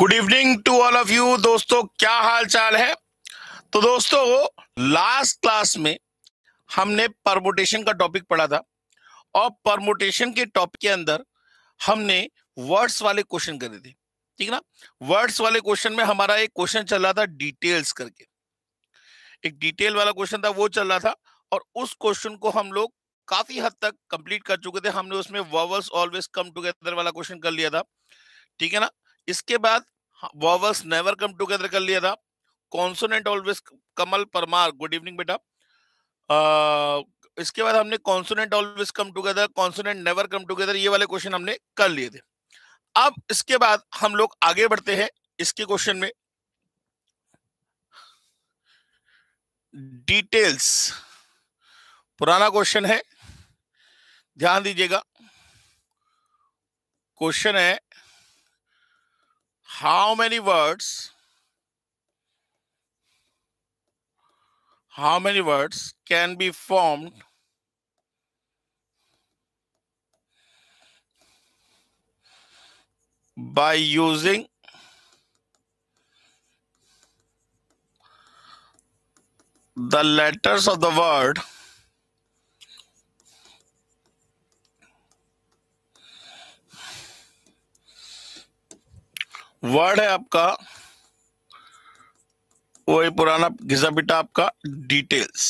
Good evening to all of you. दोस्तों, क्या हाल चाल है? तो दोस्तों, लास्ट क्लास में हमने परमुटेशन का टॉपिक पढ़ा था और परमुटेशन के टॉपिक के अंदर हमने वर्ड्स वाले क्वेश्चन करे थे। ठीक ना? वर्ड्स वाले क्वेश्चन में हमारा एक क्वेश्चन चल रहा था डिटेल्स करके, एक डिटेल वाला क्वेश्चन था, वो चल रहा था। और उस क्वेश्चन को हम लोग काफी हद तक कंप्लीट कर चुके थे। हमने उसमें वॉवल्स ऑलवेज कम टुगेदर वाला क्वेश्चन कर लिया था। ठीक है ना? इसके बाद वॉवल्स नेवर कम टुगेदर कर लिया था। कॉन्सोनेंट ऑलवेज, कमल परमार, गुड इवनिंग बेटा। इसके बाद हमने consonant always come together, consonant never come together, ये वाले क्वेश्चन हमने कर लिए थे। अब इसके बाद हम लोग आगे बढ़ते हैं इसके क्वेश्चन में। डिटेल्स पुराना क्वेश्चन है, ध्यान दीजिएगा। क्वेश्चन है, how many words can be formed by using the letters of the word word है आपका वही पुराना घिसा पिटा आपका डिटेल्स।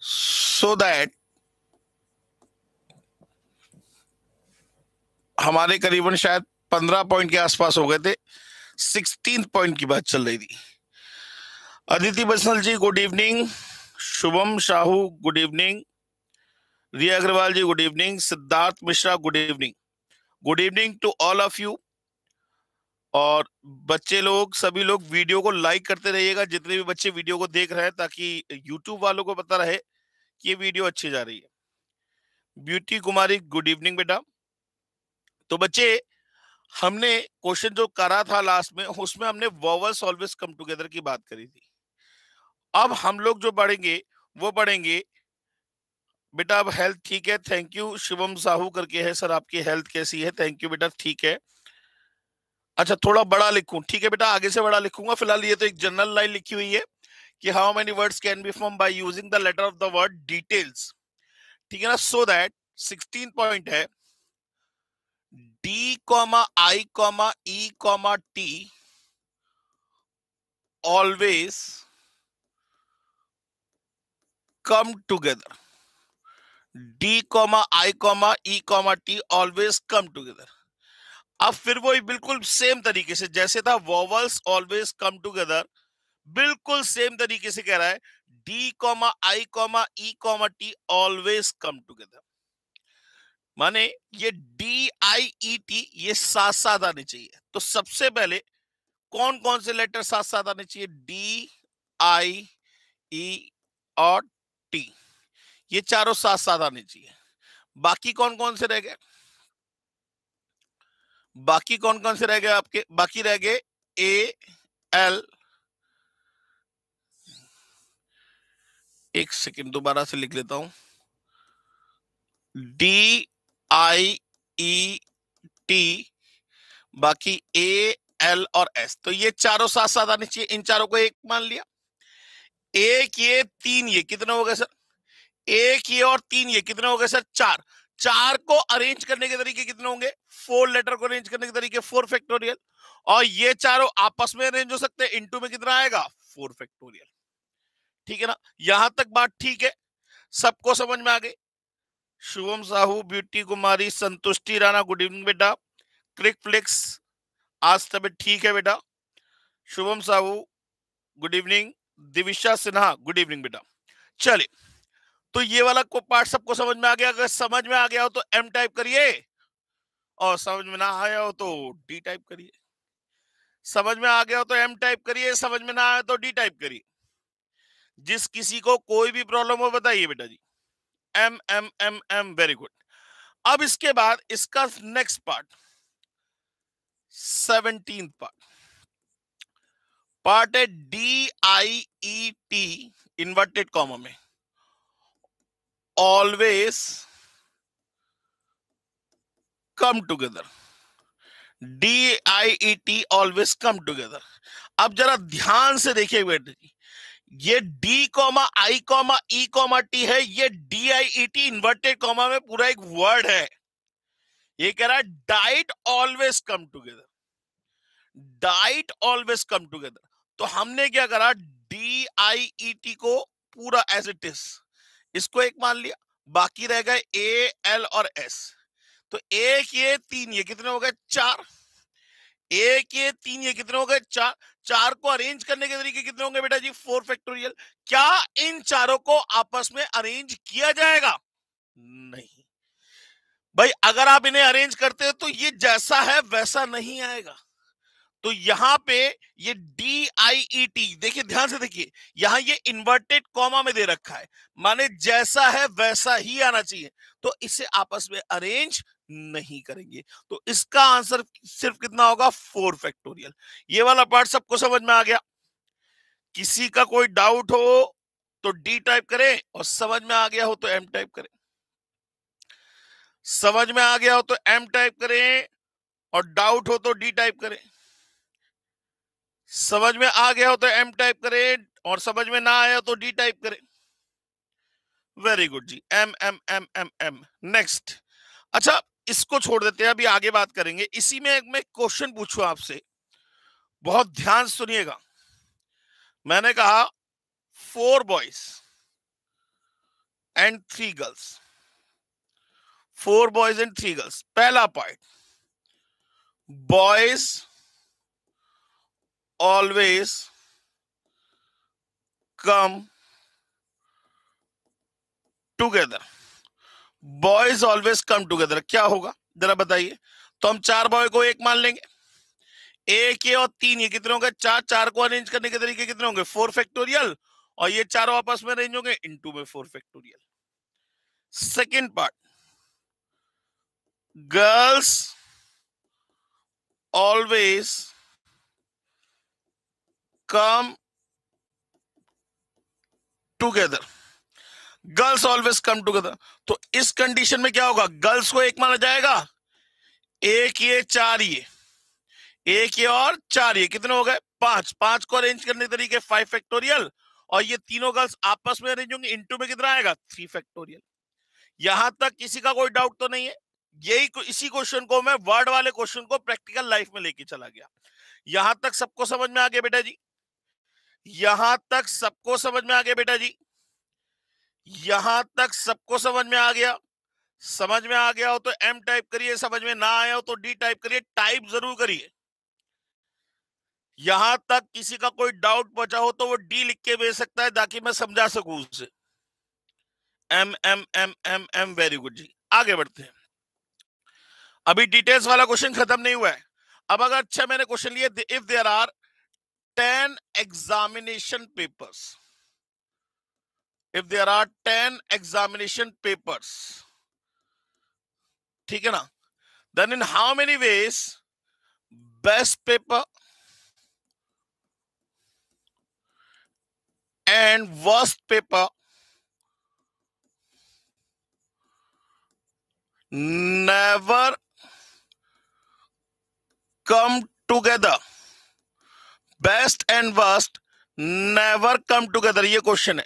सो दैट हमारे करीबन शायद 15 पॉइंट के आसपास हो गए थे। 16 पॉइंट की बात चल रही थी। Aditi Bansal ji good evening, Shubham Sahu good evening, Riya Agarwal ji good evening, Siddharth Mishra good evening. Good evening to all of you. और बच्चे लोग, सभी लोग वीडियो को लाइक करते रहिएगा, जितने भी बच्चे वीडियो को देख रहे हैं, ताकि यूट्यूब वालों को पता रहे कि ये वीडियो अच्छी जा रही है। ब्यूटी कुमारी गुड इवनिंग बेटा। तो बच्चे, हमने क्वेश्चन जो करा था लास्ट में, उसमें हमने वॉवल्स ऑलवेज कम टुगेदर की बात करी थी। अब हम लोग जो पढ़ेंगे वो पढ़ेंगे बेटा। अब हेल्थ ठीक है, थैंक यू। शिवम साहू करके है, सर आपकी हेल्थ कैसी है? थैंक यू बेटा, ठीक है। अच्छा, थोड़ा बड़ा लिखूं? ठीक है बेटा, आगे से बड़ा लिखूंगा। फिलहाल ये तो एक जनरल लाइन लिखी हुई है कि how many words can be form by using the letter of the word details. ठीक है ना? सो दैट 16 पॉइंट है, D comma I comma E comma T always come together. D comma I comma E comma T always come together. अब फिर वही बिल्कुल same तरीके से जैसे था, वॉवल्स ऑलवेज कम टुगेदर, बिल्कुल सेम तरीके से कह रहा है, D comma I comma E comma T always come together. माने ये डी आई ई टी ये साथ साथ आने चाहिए। तो सबसे पहले कौन कौन से लेटर साथ साथ आने चाहिए? डी आई ई और टी, ये चारों साथ साथ आने चाहिए। बाकी कौन कौन से रह गए? बाकी कौन कौन से रह गए आपके? बाकी रह गए ए एल, एक सेकंड दोबारा से लिख लेता हूं, डी आई ई टी, बाकी ए एल और एस। तो ये चारों साथ साथ आने चाहिए। इन चारों को एक मान लिया। एक ये, तीन ये, कितने हो गए सर? एक ये और तीन ये, कितने हो गए सर? चार। चार को अरेंज करने के तरीके कितने होंगे? फोर लेटर को अरेंज करने के तरीके 4 फैक्टोरियल। और ये चारों आपस में अरेंज हो सकते हैं। इनटू में कितना आएगा? 4 फैक्टोरियल। ठीक है ना? यहां तक बात ठीक है, सबको समझ में आ गई? शुभम साहू, ब्यूटी कुमारी, संतुष्टि राणा गुड इवनिंग बेटा। क्रिक फ्लिक्स, आज तबियत ठीक है बेटा। Shubham Sahu good evening. Divisha Sinha good evening बेटा। चलिए, तो ये वाला को पार्ट सबको समझ में आ गया? अगर समझ में आ गया हो तो एम टाइप करिए, और समझ में ना आया हो तो डी टाइप करिए। समझ में आ गया हो तो एम टाइप करिए, समझ में ना आया तो डी टाइप करिए। जिस किसी को कोई भी प्रॉब्लम हो बताइए बेटा जी। M M M M, very good. अब इसके बाद इसका नेक्स्ट पार्ट, 17th पार्ट है D I E T inverted comma में always come together. DIET always come together. अब जरा ध्यान से देखिए बेटे जी, ये D comma I comma E comma T है, ये DIET इन्वर्टेड कॉमा में पूरा एक वर्ड है. ये कह रहा है diet always come together. Diet always come together. तो हमने क्या करा, DIET को पूरा एज इट इज इसको एक मान लिया, बाकी रह गए A, L और S. तो एक ये तीन ये कितने हो गए, चार. एक ये तीन ये कितने हो गए, चार. चार को अरेंज करने के तरीके कितने होंगे बेटा जी, 4 फैक्टोरियल. क्या इन चारों को आपस में अरेंज किया जाएगा? नहीं भाई, अगर आप इन्हें अरेंज करते हो तो ये जैसा है वैसा नहीं आएगा. तो यहां पे ये DIET देखिए, ध्यान से देखिए, यहां ये इन्वर्टेड कॉमा में दे रखा है, माने जैसा है वैसा ही आना चाहिए. तो इसे आपस में अरेंज नहीं करेंगे. तो इसका आंसर सिर्फ कितना होगा, 4 फैक्टोरियल. ये वाला पार्ट सबको समझ में आ गया? किसी का कोई डाउट हो तो D टाइप करें, और समझ में आ गया हो तो M टाइप करें. समझ में आ गया हो तो M टाइप करें, और डाउट हो तो D टाइप करें. समझ में आ गया हो तो M टाइप करें, और समझ में ना आया तो D टाइप करें. वेरी गुड जी, M M M M M. Next. अच्छा, इसको छोड़ देते हैं, अभी आगे बात करेंगे. इसी में मैं क्वेश्चन पूछूं आपसे, बहुत ध्यान सुनिएगा. मैंने कहा 4 boys and 3 girls. 4 boys and 3 girls. पहला point, boys always come together. Boys always come together क्या होगा जरा बताइए. तो हम 4 बॉय को एक मान लेंगे. एक ये और 3 ये कितने होंगे, 4. 4 को अरेंज करने के तरीके कितने होंगे, 4 फैक्टोरियल. और ये चारों आपस में अरेंज होंगे इनटू में 4 factorial. Second part, girls always come together. Girls always come together. तो इस कंडीशन में क्या होगा, गर्ल्स को एक माना जाएगा. एक ये 4 ये, एक ये और 4 ये कितने हो गए, 5. 5 को अरेंज करने के तरीके 5 फैक्टोरियल. और ये तीनों गर्ल्स आपस में अरेंज होंगे इनटू में कितना आएगा, 3 फैक्टोरियल. यहां तक किसी का कोई डाउट तो नहीं है? इसी क्वेश्चन को मैं वर्ड वाले क्वेश्चन को प्रैक्टिकल लाइफ में लेके चला गया. यहां तक सबको समझ में आ गया बेटा जी? यहां तक सबको समझ में आ गया बेटा जी? यहां तक सबको समझ में आ गया? समझ में आ गया हो तो M टाइप करिए, समझ में ना आया हो तो D टाइप करिए. टाइप जरूर करिए. यहां तक किसी का कोई डाउट बचा हो तो वो D लिख के भेज सकता है ताकि मैं समझा सकूं उसे. M M M M M. Very good जी, आगे बढ़ते हैं. अभी डिटेल्स वाला क्वेश्चन खत्म नहीं हुआ है. अब अगर अच्छा मैंने क्वेश्चन लिया, if there are 10 examination papers, if there are 10 examination papers, ठीक है ना, then in how many ways best paper and worst paper never come together. Best and worst never come together, ये क्वेश्चन है.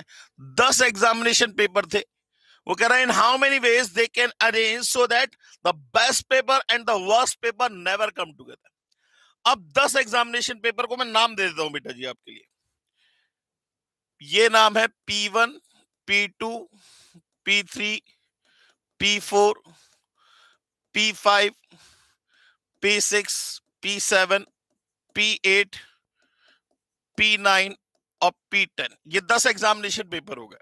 10 examination paper थे. वो कह रहा है in how many veg they can arrange so that the best paper and the worst paper never come together. अब 10 examination paper को मैं नाम दे देता हूं बेटा जी आपके लिए. ये नाम है P1, P2, P3, P4, P5, P6, P7, P8, P9 और P10. ये 10 एग्जामिनेशन पेपर हो गए.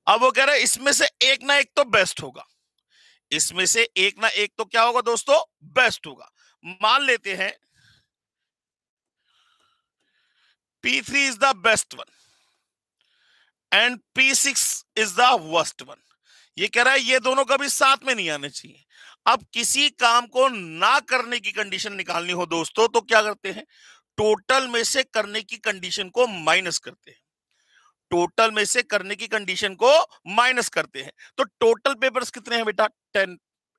अब वो कह रहा है इसमें से एक ना एक तो बेस्ट होगा. इसमें से एक ना एक तो क्या होगा दोस्तों, बेस्ट होगा. मान लेते हैं P3 is the best one and P6 is the worst one. ये कह रहा है ये दोनों कभी साथ में नहीं आने चाहिए. अब किसी काम को ना करने की कंडीशन निकालनी हो दोस्तों तो क्या करते हैं, टोटल में से करने की कंडीशन को माइनस करते हैं. टोटल में से करने की कंडीशन को माइनस करते हैं. तो टोटल पेपर्स कितने हैं बेटा, 10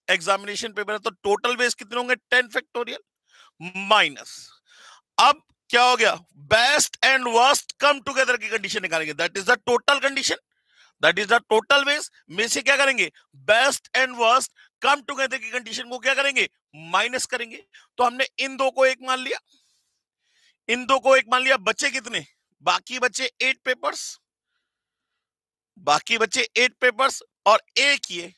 एग्जामिनेशन पेपर है, तो टोटल बेस कितने होंगे 10 फैक्टोरियल माइनस, अब क्या हो गया, best and worst come together की कंडीशन निकालेंगे, that is the total condition, that is the total base में से क्या करेंगे, best and worst come together की कंडीशन को क्या करेंगे, माइनस करेंगे। तो हमने इन दो को एक मान लिया, इन दो को एक मान लिया, बचे कितने, बाकी बचे 8 पेपर्स, बाकी बचे 8 पेपर्स और एक ये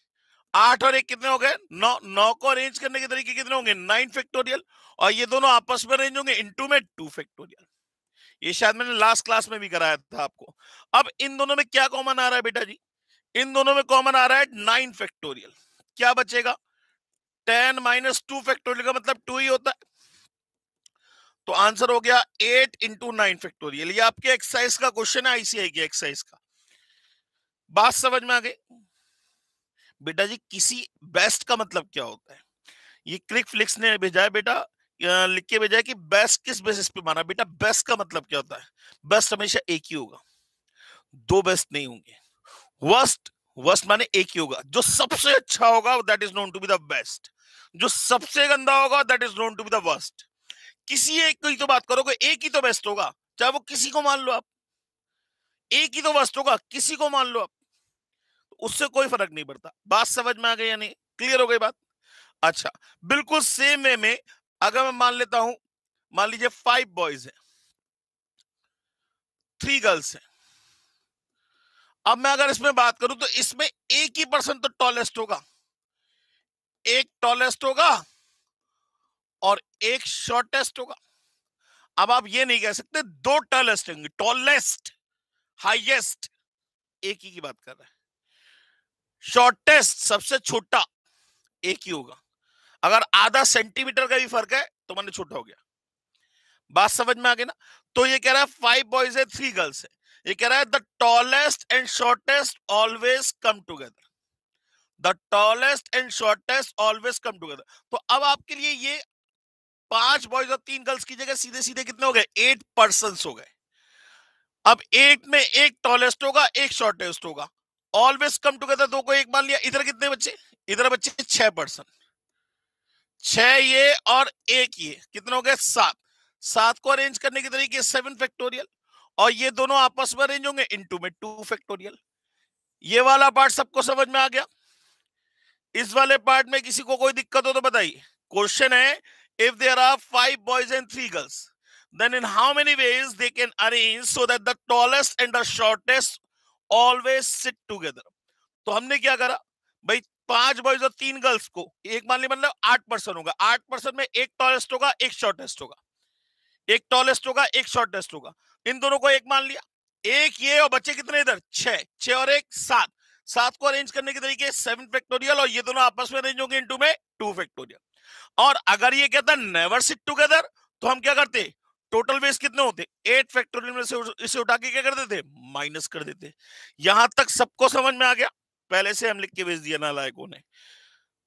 8 और 1 कितने हो गए 9, 9 को अरेंज करने के तरीके कितने होंगे 9 फैक्टोरियल, और ये दोनों आपस में अरेंज होंगे इनटू में 2 फैक्टोरियल। ये शायद मैंने लास्ट क्लास में भी कराया था आपको। अब इन दोनों में क्या कॉमन आ रहा है बेटा जी, इन दोनों में कॉमन आ रहा है 9 फैक्टोरियल, क्या बचेगा 10 माइनस 2 फैक्टोरियल का मतलब 2 ही होता है, तो आंसर हो गया 8 इंटू 9 फैक्टोरियल। ये आपके एक्सरसाइज का क्वेश्चन है, आईसीआई की एक्सरसाइज का। बात समझ में आ गई बेटा जी, किसी बेस्ट का मतलब क्या होता है, ये क्लिक फ्लिक्स ने भेजा है बेटा, लिख के भेजा है कि बेस्ट किस बेसिस पे माना, बेटा बेस्ट का मतलब क्या होता है, बेस्ट हमेशा एक ही होगा, दो बेस्ट नहीं होंगे, वर्स्ट, वर्स्ट माने एक ही होगा, जो सबसे अच्छा होगा that is known to be the best, जो सबसे गंदा होगा that is known to be the worst. किसी एक की तो बात करोगे, एक ही तो बेस्ट होगा, चाहे वो किसी को मान लो आप, एक ही तो वर्स्ट होगा, किसी को मान लो आप, उससे कोई फर्क नहीं पड़ता। बात समझ में आ गई या नहीं, क्लियर हो गई बात। अच्छा, बिल्कुल सेम वे में अगर मैं मान लेता हूं, मान लीजिए 5 बॉयज हैं, 3 गर्ल्स हैं, अब मैं अगर इसमें बात करूं तो इसमें एक ही पर्सन तो टॉलेस्ट होगा, एक टॉलेस्ट होगा और एक शॉर्टेस्ट होगा। अब आप ये नहीं कह सकते दो टॉलेस्ट होंगे, टॉलेस्ट हाईएस्ट एक ही की बात कर रहे हैं, शॉर्टेस्ट सबसे छोटा एक ही होगा, अगर आधा सेंटीमीटर का भी फर्क है तो मैंने छोटा हो गया। बात समझ में आ गई ना। तो ये कह रहा है 5 बॉयज है 3 गर्ल्स है, ये कह रहा है the tallest and shortest always come together, the tallest and shortest always come together. तो अब आपके लिए ये 5 बॉयज और 3 गर्ल्स की जगह सीधे सीधे कितने हो गए 8 पर्सन हो गए। अब 8 में एक टॉलेस्ट होगा एक शॉर्टेस्ट होगा, ऑलवेज कम टुगेदर, दो को एक मान लिया, इधर कितने बच्चे, इधर बच्चे 6 पर्सन, 6 ये और एक ये कितने हो गए 7, 7 को अरेंज करने के तरीके 7 फैक्टोरियल, और ये दोनों आपस में अरेंज होंगे इनटू में 2 फैक्टोरियल। ये वाला पार्ट सबको समझ में आ गया। इस वाले पार्ट में किसी को कोई दिक्कत हो तो बताइए। क्वेश्चन है if there are 5 boys and 3 girls then in how many ways they can arrange so that the tallest and the shortest always sit together। तो हमने क्या करा भाई, 5 बॉयज और 3 गर्ल्स को एक मान लिया, मतलब 8 पर्सन होगा, 8 पर्सन में एक टॉलेस्ट होगा एक शॉर्टेस्ट होगा, एक टॉलेस्ट होगा एक शॉर्टेस्ट होगा, इन दोनों को एक मान लिया, एक ये और बच्चे कितने इधर 6, 6 और एक 7, 7 को अरेंज करने के तरीके 7 फैक्टोरियल, और ये दोनों आपस में अरेंज होंगे इनटू में 2 फैक्टोरियल। और अगर ये कहता नेवर सिट टुगेदर तो हम क्या करते, टोटल बेस कितने होते 8 फैक्टोरियल में से इसे उठा के क्या कर देते माइनस कर देते। यहां तक सबको समझ में आ गया, पहले से हम लिख के भेज दिया नालायकों ने,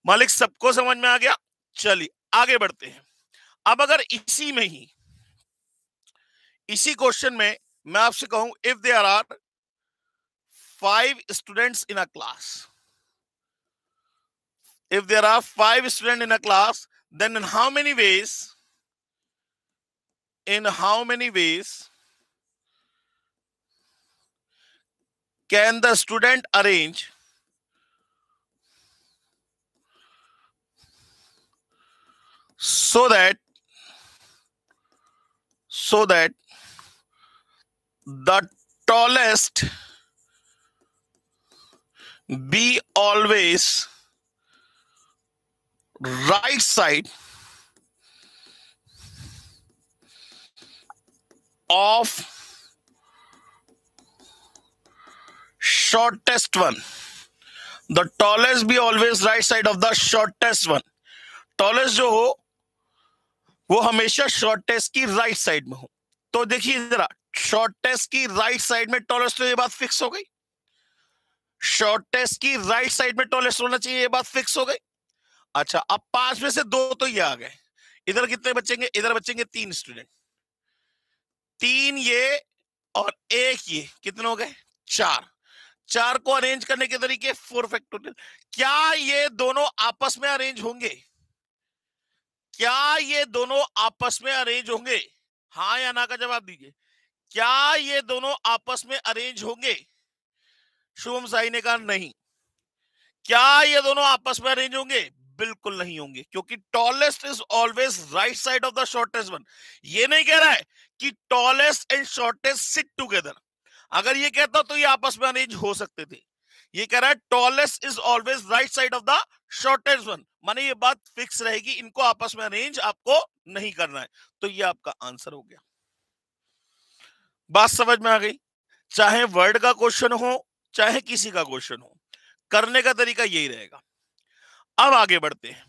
मालिक सबको समझ में आ गया। चलिए आगे बढ़ते हैं। अब अगर इसी में ही इसी क्वेश्चन में मैं आपसे कहूं if there are 5 students in a class, if there are 5 students in a class then in how many ways can the student arrange so that the tallest be always right side of shortest one, the tallest be always right side of the shortest one, tallest जो हो वो हमेशा shortest की right side में हो। तो देखिए जरा, शॉर्टेस्ट की राइट साइड में टॉलेस्ट, तो ये बात फिक्स हो गई, शॉर्टेस्ट की राइट साइड में टॉलेस्ट होना चाहिए, ये बात फिक्स हो गई। अच्छा, अब 5 में से 2 तो ये आ गए, इधर कितने बचेंगे, इधर बचेंगे 3 स्टूडेंट, 3 ये और एक ये कितने हो गए 4, 4 को अरेंज करने के तरीके 4 फैक्टोरियल। क्या ये दोनों आपस में अरेंज होंगे? क्या ये दोनों आपस में अरेंज होंगे? हाँ या ना का जवाब दीजिए। क्या ये दोनों आपस में अरेंज होंगे? शुभम साई ने कहा नहीं। क्या ये दोनों आपस में अरेंज होंगे? बिल्कुल नहीं होंगे, क्योंकि tallest is always right side of the shortest one. ये नहीं कह रहा है कि tallest and shortest sit together. अगर ये कहता तो ये आपस में अरेंज हो सकते थे। ये कह रहा है tallest is always right side of the shortest one, माने ये बात फिक्स रहेगी, इनको आपस में अरेंज आपको नहीं करना है। तो ये आपका आंसर हो गया। बात समझ में आ गई? चाहे वर्ड का क्वेश्चन हो चाहे किसी का क्वेश्चन हो, करने का तरीका यही रहेगा। अब आगे बढ़ते हैं।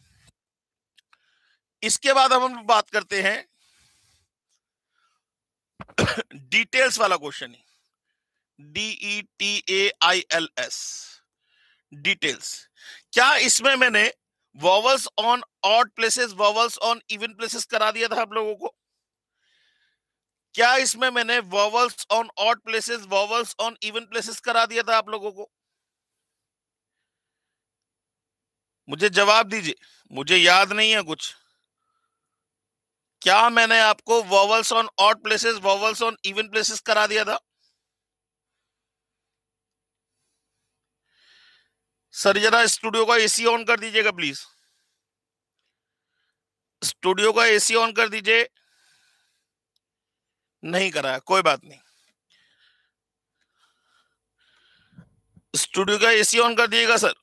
इसके बाद हम बात करते हैं डिटेल्स वाला क्वेश्चन ही, DETAILS, डिटेल्स। क्या इसमें मैंने vowels on odd places, vowels on even places करा दिया था आप लोगों को? क्या इसमें मैंने vowels on odd places, vowels on even places करा दिया था आप लोगों को? मुझे जवाब दीजिए, मुझे याद नहीं है कुछ। क्या मैंने आपको vowels on odd places, vowels on even places करा दिया था? सर जरा स्टूडियो का एसी ऑन कर दीजिएगा प्लीज, स्टूडियो का एसी ऑन कर दीजिए। नहीं करा है, कोई बात नहीं, स्टूडियो का एसी ऑन कर दिएगा सर।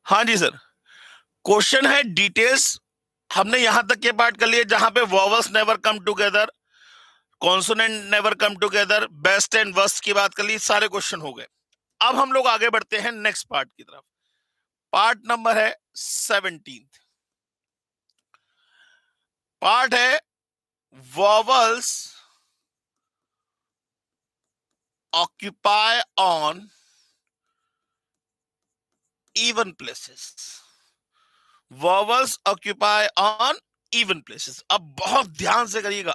हाँ जी सर, क्वेश्चन है डिटेल्स। हमने यहां तक के पार्ट कर लिए जहां पे vowels never come together, consonant never come together, best and worst की बात कर ली, सारे क्वेश्चन हो गए। अब हम लोग आगे बढ़ते हैं नेक्स्ट पार्ट की तरफ। पार्ट नंबर है 17। पार्ट है vowels occupy on even places, vowels occupy on even places. अब बहुत ध्यान से करिएगा,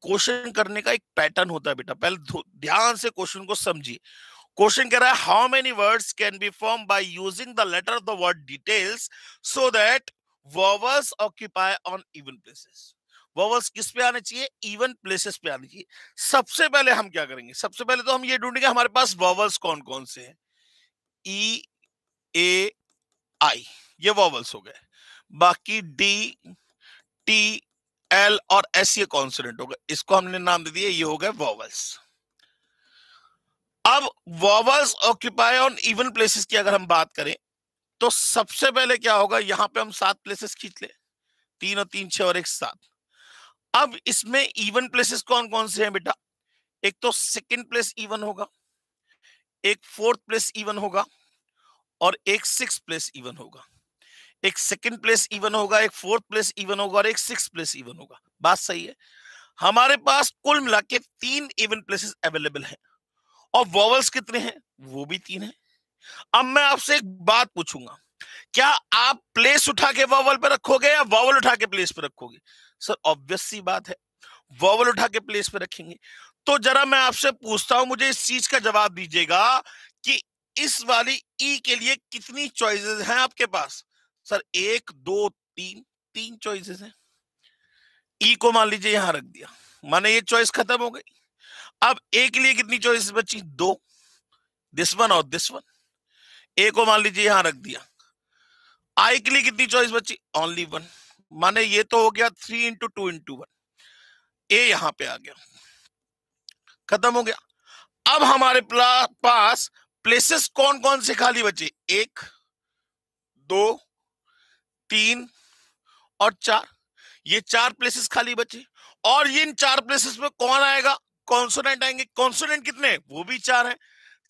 क्वेश्चन करने का एक पैटर्न होता है बेटा, पहले ध्यान से क्वेश्चन को समझिए। क्वेश्चन कह रहा है how many words can be form by using the letter of the word details so that vowels occupy on even places. Vowels किस पे आने चाहिए? इवन प्लेसेस पे आने चाहिए। सबसे पहले हम क्या करेंगे? सबसे पहले तो हम ये ढूंढेंगे हमारे पास वॉवल्स कौन कौन से हैं। ई, ए, आई, ये वॉवल्स हो गए। बाकी डी, टी, एल और एस ये कॉन्सोनेंट हो गए, इसको हमने नाम दे दिया, ये हो गए वॉवल्स। अब vowels occupy on even places की अगर हम बात करें तो सबसे पहले क्या होगा, यहां पे हम 7 प्लेसेस खींच ले, 3 और 3 6 और 1 7। अब इसमें इवन प्लेसेस कौन कौन से हैं बेटा? एक तो सेकंड प्लेस इवन होगा, एक फोर्थ प्लेस इवन होगा और एक 6th प्लेस इवन होगा। एक सेकंड प्लेस इवन होगा, एक फोर्थ प्लेस इवन होगा और एक 6th प्लेस इवन होगा। बात सही है? हमारे पास कुल मिला के 3 इवन प्लेसेस अवेलेबल हैं और वॉवल्स कितने हैं? वो भी 3 हैं। अब मैं आपसे एक बात पूछूंगा, क्या आप प्लेस उठा के वॉवल पे रखोगे या वॉवल उठा के प्लेस पे रखोगे? सर ऑब्वियस सी बात है, वॉवल उठा के प्लेस पे रखेंगे। तो जरा मैं आपसे पूछता हूं, मुझे इस चीज का जवाब दीजिएगा कि इस वाली ई के लिए कितनी चॉइसेस हैं आपके पास? सर 1 2 3, 3 चॉइसेस हैं। ई को मान लीजिए यहां रख दिया, माने ये चॉइस खत्म हो गई। अब ए के लिए कितनी चॉइसेस बची? 2, दिस वन और दिस वन। ए को मान लीजिए यहां रख दिया। आई के लिए कितनी चॉइस बची? ओनली 1, माने ये तो हो गया 3 इंटू 2 इंटू 1। ए यहां पे आ गया, खत्म हो गया। अब हमारे पास प्लेसेस कौन कौन से खाली बचे? 1 2 3 और 4, ये 4 प्लेसेस खाली बचे। और इन 4 प्लेसेस में कौन आएगा? कॉन्सोनेंट आएंगे। कॉन्सोनेंट कितने? वो भी 4 है।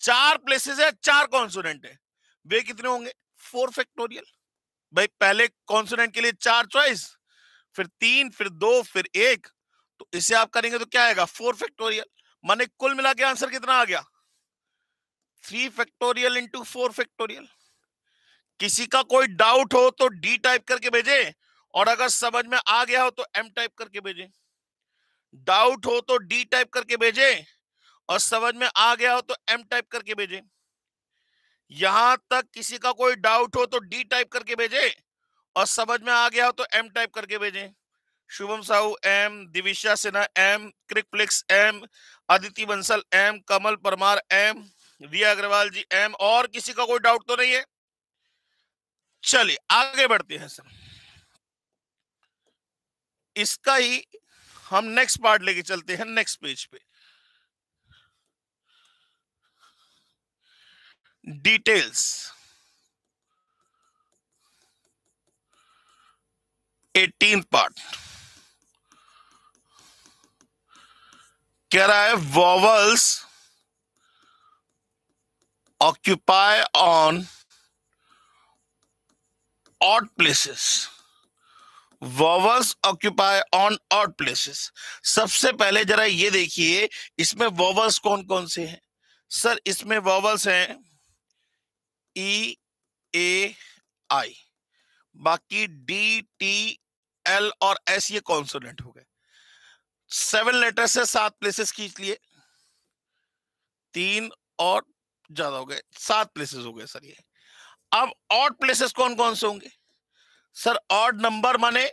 4 प्लेसेस है, 4 कॉन्सोनेंट है, वे कितने होंगे? 4 फैक्टोरियल। भाई पहले कॉन्सोनेंट के लिए 4 चॉइस, फिर 3, फिर 2, फिर 1, तो इसे आप करेंगे तो क्या आएगा? 4 फैक्टोरियल। माने कुल मिला के आंसर कितना आ गया? 3 फैक्टोरियल इंटू 4 फैक्टोरियल। किसी का कोई डाउट हो तो डी टाइप करके भेजे, और अगर समझ में आ गया हो तो एम टाइप करके भेजे। डाउट हो तो डी टाइप करके भेजे और समझ में आ गया हो तो एम टाइप करके भेजें। यहां तक किसी का कोई डाउट हो तो डी टाइप करके भेजें, और समझ में आ गया हो तो एम टाइप करके भेजें। Shubham Sahu M, Divisha Sinha M, Crickflix M, Aditi Bansal M, Kamal Parmar M, Riya Agarwal ji M. और किसी का कोई डाउट तो नहीं है? चलिए आगे बढ़ते हैं सर। इसका ही हम नेक्स्ट पार्ट लेके चलते हैं नेक्स्ट पेज पे। डिटेल्स 18th पार्ट कह रहा है vowels occupy on odd places. Vowels occupy on odd places. सबसे पहले जरा ये देखिए इसमें वॉवल्स कौन कौन से हैं। सर इसमें वॉवल्स हैं ई, ए, आई, बाकी डी, टी, एल और एस ये कॉन्सोनेंट हो गए। 7 लेटर से 7 प्लेसेस खींच लिए, 3 और ज्यादा हो गए, 7 प्लेसेस हो गए सर ये। अब ऑड प्लेसेस कौन कौन से होंगे? सर ऑड नंबर माने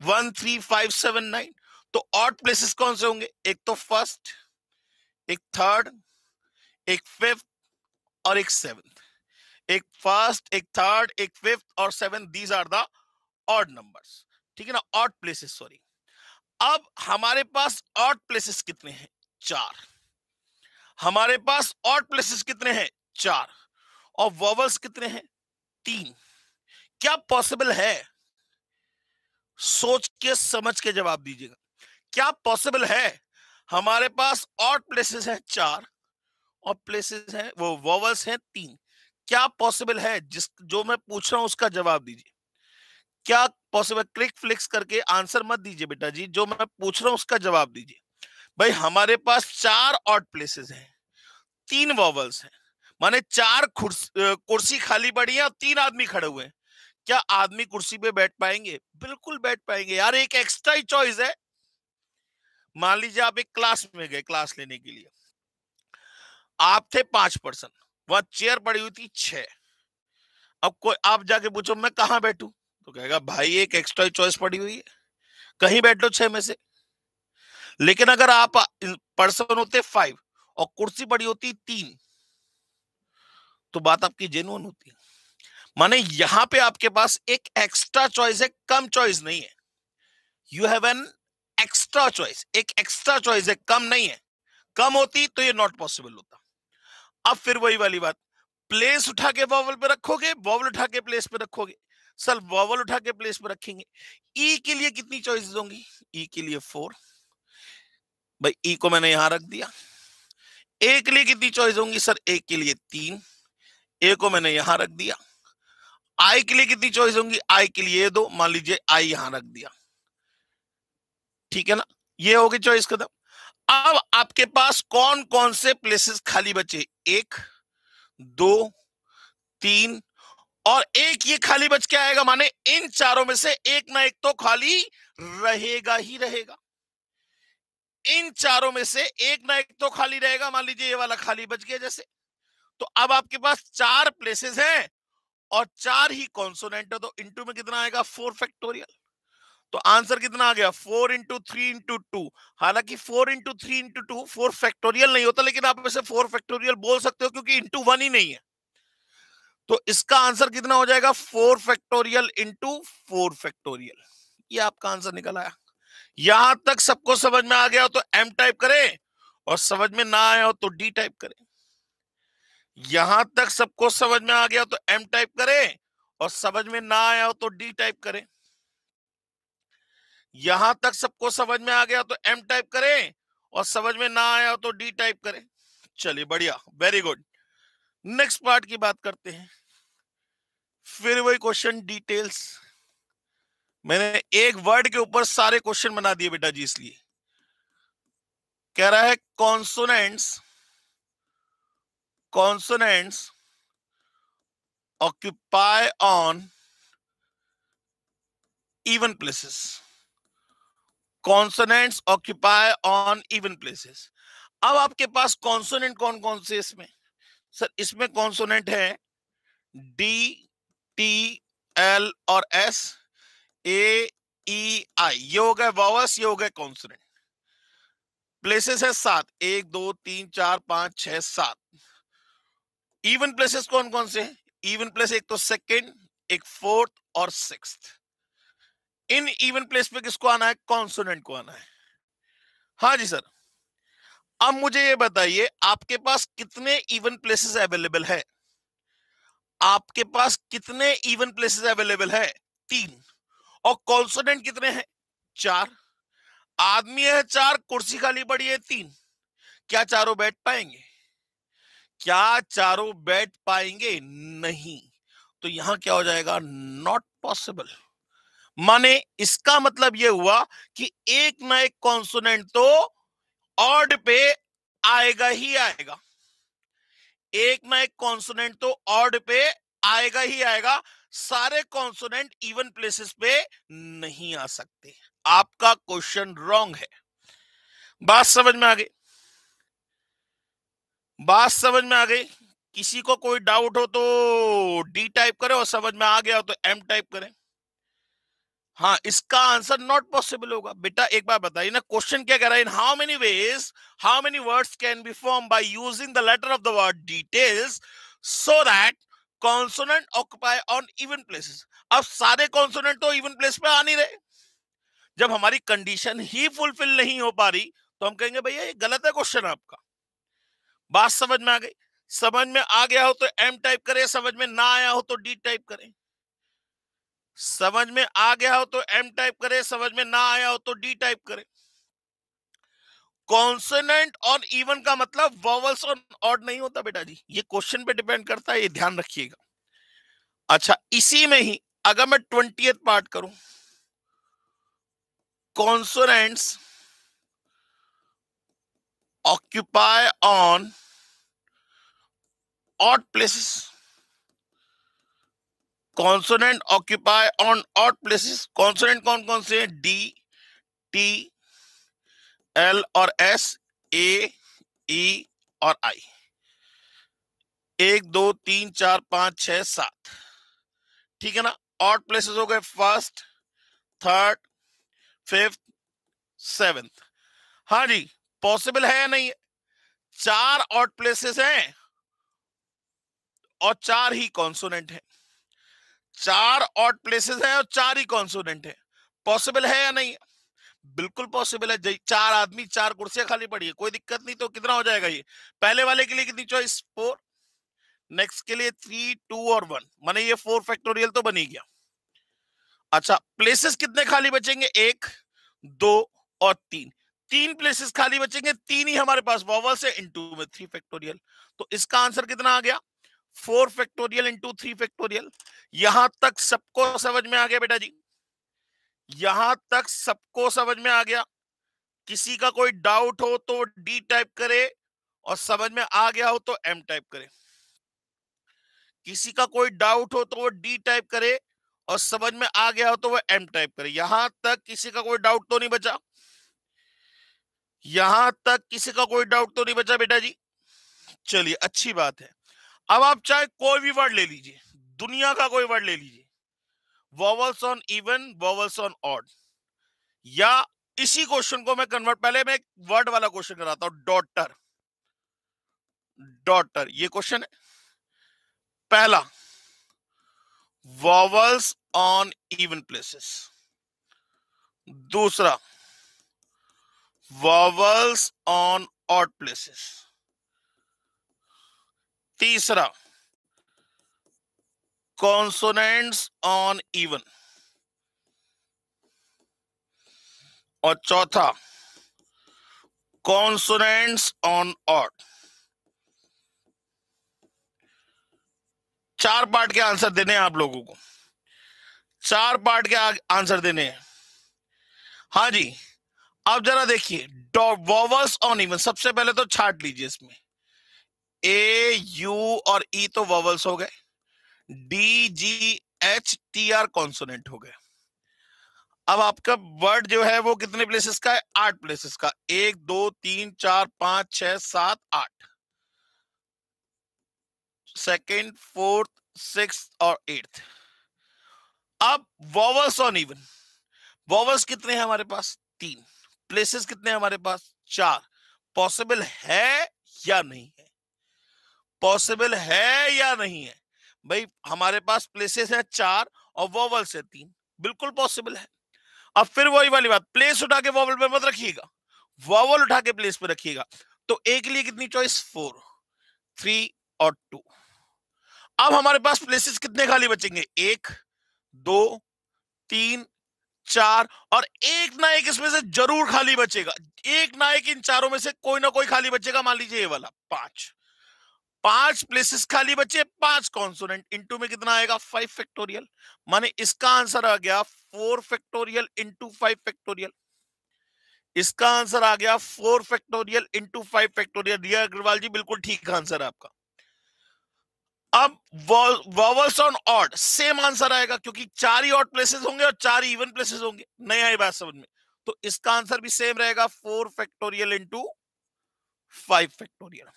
1, 3, 5, 7, 9। तो ऑड प्लेसेस कौन से होंगे? एक तो फर्स्ट, एक थर्ड, एक फिफ्थ और एक सेवंथ। एक फर्स्ट, एक थर्ड, एक फिफ्थ और seventh, these are the odd numbers. ठीक है ना, ऑड प्लेसेस सॉरी। अब हमारे पास ऑड प्लेसेस कितने हैं? 4। हमारे पास ऑड प्लेसेस कितने हैं? 4। और वॉवल्स कितने हैं? 3। क्या पॉसिबल है? सोच के समझ के जवाब दीजिएगा। क्या पॉसिबल है? हमारे पास ऑड प्लेसेस हैं 4 और प्लेसेस हैं वो वॉवल्स हैं 3। क्या पॉसिबल है? जिस जो मैं पूछ रहा हूं उसका जवाब दीजिए। क्या पॉसिबल? क्लिक फ्लिक्स करके आंसर मत दीजिए बेटा जी, जो मैं पूछ रहा हूं उसका जवाब दीजिए। भाई हमारे पास 4 ऑड प्लेसेस हैं, 3 वॉवल्स हैं, माने 4 कुर्सी खाली पड़ी है और 3 आदमी खड़े हुए हैं। क्या आदमी कुर्सी पे बैठ पाएंगे? बिल्कुल बैठ पाएंगे यार, एक एक्स्ट्रा ही चॉइस है। मान लीजिए आप एक क्लास में गए क्लास लेने के लिए, आप थे 5 पर्सन, वहां चेयर पड़ी हुई थी 6। अब कोई आप जाके पूछो मैं कहां बैठूं, तो कहेगा भाई एक एक्स्ट्रा चॉइस पड़ी हुई है, कहीं बैठ लो 6 में से। लेकिन अगर आप पर्सन होते 5 और कुर्सी पड़ी होती 3, तो बात आपकी जेन्युइन होती है। माने यहां पे आपके पास एक एक्स्ट्रा चॉइस है, कम चॉइस नहीं है। You have an extra choice, एक एक्स्ट्रा चॉइस है, कम नहीं है। कम होती तो ये नॉट पॉसिबल होता। अब फिर वही वाली बात, प्लेस उठा के वॉवल पे रखोगे, वॉवल उठा के प्लेस पे रखोगे। सर वॉवल उठा के प्लेस पे रखेंगे, ई के लिए कितनी चॉइसेस होंगी? ई के लिए 4, भाई ई को मैंने यहां रख दिया। ए के लिए कितनी चॉइस होंगी? सर ए के लिए 3, ए को मैंने यहां रख दिया। आई के लिए कितनी चॉइस होंगी? आई के लिए 2, मान लीजिए आई यहां रख दिया। ठीक है ना, ये होगी चॉइस खत्म। अब आपके पास कौन कौन से प्लेसेस खाली बचे? 1, 2, 3 और 1 ये खाली बच के आएगा, माने इन चारों में से एक ना एक तो खाली रहेगा ही रहेगा। इन चारों में से एक ना एक तो खाली रहेगा, मान लीजिए ये वाला खाली बच गया जैसे। तो अब आपके पास 4 प्लेसेस हैं और 4 ही कॉन्सोनेंट है, तो इंटू में कितना आएगा? 4 फैक्टोरियल। तो आंसर कितना आ गया? 4 इंटू 3 इंटू 2। हालांकि 4 इंटू 3 इंटू 2 4 फैक्टोरियल नहीं होता, लेकिन आप इसे 4 फैक्टोरियल बोल सकते हो क्योंकि इंटू 1 ही नहीं है। तो इसका आंसर कितना हो जाएगा? 4 फैक्टोरियल इंटू 4 फैक्टोरियल। ये आपका आंसर निकल आया। यहां तक सबको समझ में आ गया हो तो एम टाइप करें, और समझ में ना आया हो तो डी टाइप करें। यहां तक सबको समझ में आ गया हो तो एम टाइप करें, और समझ में ना आया हो तो डी टाइप करें। यहां तक सबको समझ में आ गया तो एम टाइप करें, और समझ में ना आया हो तो डी टाइप करें। चलिए बढ़िया, वेरी गुड। नेक्स्ट पार्ट की बात करते हैं। फिर वही क्वेश्चन डिटेल्स। मैंने एक वर्ड के ऊपर सारे क्वेश्चन बना दिए बेटा जी, इसलिए कह रहा है consonants, consonants occupy on even places. Consonants occupy on even places. अब आपके पास कॉन्सोनेंट कौन कौन से इसमें? सर इसमें कॉन्सोनेंट है डी, टी, एल और एस, ए, ई, आई। ये हो गए वॉवल्स, ये हो गए कॉन्सोनेंट। प्लेसेस है 7, 1 2 3 4 5 6 7। इवन प्लेसेस कौन कौन से हैं? इवन प्लेस एक तो सेकंड, एक फोर्थ और सिक्स्थ। इन इवन प्लेस पे किसको आना है? कॉन्सोनेंट को आना है। हाँ जी सर। अब मुझे ये बताइए आपके पास कितने इवन प्लेसेस अवेलेबल है? आपके पास कितने इवन प्लेसेस अवेलेबल है? 3। और कॉन्सोनेंट कितने हैं? 4। आदमी है 4, कुर्सी खाली पड़ी है 3। क्या चारों बैठ पाएंगे? क्या चारों बैठ पाएंगे? नहीं। तो यहां क्या हो जाएगा? Not possible. माने इसका मतलब यह हुआ कि एक ना एक कॉन्सोनेंट तो ऑड पे आएगा ही आएगा। एक ना एक कॉन्सोनेंट तो ऑड पे आएगा ही आएगा। सारे कॉन्सोनेंट इवन प्लेसेस पे नहीं आ सकते। आपका क्वेश्चन रॉन्ग है। बात समझ में आ गई? बात समझ में आ गई? किसी को कोई डाउट हो तो डी टाइप करें, और समझ में आ गया हो तो एम टाइप करें। हाँ, इसका आंसर नॉट पॉसिबल होगा। बेटा एक बार बताइए ना, क्वेश्चन क्या कह रहा है? In how many ways, how many words can be form by using the letter of the word details so that consonant occupy on even places. अब सारे कॉन्सोनेंट तो इवन प्लेस पे आ नहीं रहे। जब हमारी कंडीशन ही फुलफिल नहीं हो पा रही तो हम कहेंगे भैया ये गलत है क्वेश्चन आपका। बात समझ में आ गई? समझ में आ गया हो तो एम टाइप करें, समझ में ना आया हो तो डी टाइप करें। समझ में आ गया हो तो एम टाइप करें, समझ में ना आया हो तो डी टाइप करें। कॉन्सोनेंट ऑन इवन का मतलब वॉवल्स ऑन ऑड नहीं होता बेटा जी, ये क्वेश्चन पे डिपेंड करता है, ये ध्यान रखिएगा। अच्छा, इसी में ही अगर मैं 20th पार्ट करूं, consonants occupy on odd places. Consonant occupy on odd places. Consonant कौन कौन से? डी, टी, एल और एस, ए, ई और आई। 1 2 3 4 5 6 7। ठीक है ना? ऑड प्लेसेस हो गए फर्स्ट, थर्ड, फिफ्थ, सेवेंथ। हाँ जी, पॉसिबल है या नहीं है? 4 ऑड प्लेसेस हैं और 4 ही कॉन्सोनेंट है। 4 ऑड प्लेसेस हैं और 4 ही कॉन्सोनेंट है। पॉसिबल है या नहीं है? बिल्कुल पॉसिबल है। 4 आदमी, 4 कुर्सियां खाली पड़ी है, कोई दिक्कत नहीं। तो कितना हो जाएगा ये? पहले वाले के लिए कितनी चॉइस? 4। नेक्स्ट के लिए 3 2 और 1, माने ये 4 फैक्टोरियल तो बन ही गया। अच्छा, प्लेसेस कितने खाली बचेंगे? 1 2 और 3। 3 प्लेसेस खाली बचेंगे, 3 ही हमारे पास वॉवल से, इनटू में 3 फैक्टोरियल। तो इसका आंसर कितना आ गया? 4 फैक्टोरियल इंटू 3 फैक्टोरियल। यहां तक सबको समझ में आ गया बेटा जी? यहां तक सबको समझ में आ गया? किसी का कोई डाउट हो तो डी टाइप करे, और समझ में आ गया हो तो एम टाइप करे। किसी का कोई डाउट हो तो वो डी टाइप करे, और समझ में आ गया हो तो वो एम टाइप करे। यहां तक किसी का कोई डाउट तो नहीं बचा? यहां तक किसी का कोई डाउट तो नहीं बचा बेटा जी? चलिए, अच्छी बात है। अब आप चाहे कोई भी वर्ड ले लीजिए, दुनिया का कोई वर्ड ले लीजिए, vowels on even, vowels on odd, या इसी क्वेश्चन को मैं कन्वर्ट, पहले मैं एक वर्ड वाला क्वेश्चन कराता हूं। डॉटर, डॉटर, ये क्वेश्चन है पहला। Vowels on even places. दूसरा, वॉवल्स ऑन ऑड प्लेसेस। तीसरा, कॉन्सोनेंट्स ऑन इवन। और चौथा, कॉन्सोनेंट्स ऑन ऑड। 4 पार्ट के आंसर देने हैं आप लोगों को। 4 पार्ट के आंसर देने हैं। हाँ जी, अब जरा देखिए, वॉवल्स ऑन इवन, सबसे पहले तो छाट लीजिए इसमें। ए, यू और ई तो वॉवल्स हो गए। D, G, H, T, R consonant हो गए। अब आपका वर्ड जो है वो कितने प्लेसेस का है? 8 प्लेसेस का। 1 2 3 4 5 6 7 8। सेकेंड, फोर्थ, सिक्स और एट्थ। अब वॉवल्स ऑन इवन। वॉवल्स कितने हैं हमारे पास? 3। प्लेसेस कितने हैं हमारे पास? 4। पॉसिबल है या नहीं है? पॉसिबल है या नहीं है? भाई हमारे पास प्लेसेस है 4 और वॉवल्स है 3, बिल्कुल पॉसिबल है। अब फिर वही वाली बात, प्लेस उठा के वॉवल पे मत रखिएगा, वॉवल उठा के प्लेस पे रखिएगा। तो एक लिए कितनी चॉइस? 4, 3 और 2। अब हमारे पास प्लेसेस कितने खाली बचेंगे? 1 2 3 4 और एक ना एक इसमें से जरूर खाली बचेगा। एक ना एक इन चारों में से कोई ना कोई खाली बचेगा। मान लीजिए ये वाला 5। 5 प्लेसेस खाली बचे, 5 कॉन्सोनेंट। इनटू में कितना आएगा? 5 फैक्टोरियल। माने इसका आंसर आ गया 4 फैक्टोरियल इंटू 5 फैक्टोरियल। इसका आंसर आ गया 4 फैक्टोरियल इंटू 5 फैक्टोरियल। रिया अग्रवाल जी बिल्कुल ठीक आंसर है आपका। अब vowels on odd same answer आएगा, क्योंकि 4 ही ऑड प्लेसेस होंगे और 4 ही इवन प्लेसेस होंगे। नहीं आई बात समझ में? तो इसका आंसर भी सेम रहेगा, 4 factorial into 5 factorial.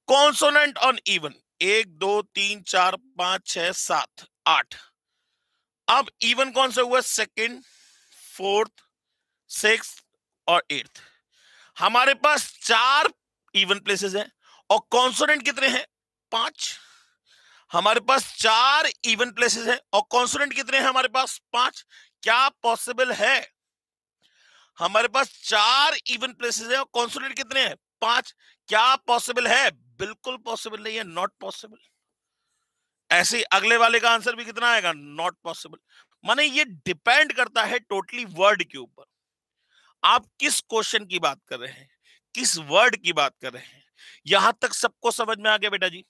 Consonant on even 1 2 3 4 5 6 7 8। अब इवन कौन सा हुआ? सेकंड, फोर्थ, सिक्स और एट्थ। हमारे पास 4 इवन प्लेसेस हैं और कॉन्सोनेंट कितने हैं? 5। हमारे पास 4 इवन प्लेसेस हैं और कॉन्सोनेंट कितने हैं हमारे पास? 5। क्या पॉसिबल है? हमारे पास 4 इवन प्लेसेस हैं और कॉन्सोनेंट कितने हैं? 5। क्या पॉसिबल है? बिल्कुल पॉसिबल नहीं है, नॉट पॉसिबल। ऐसे ही अगले वाले का आंसर भी कितना आएगा? Not possible. माने ये डिपेंड करता है टोटली वर्ड के ऊपर, आप किस क्वेश्चन की बात कर रहे हैं, किस वर्ड की बात कर रहे हैं। यहां तक सबको समझ में आ गया बेटा जी?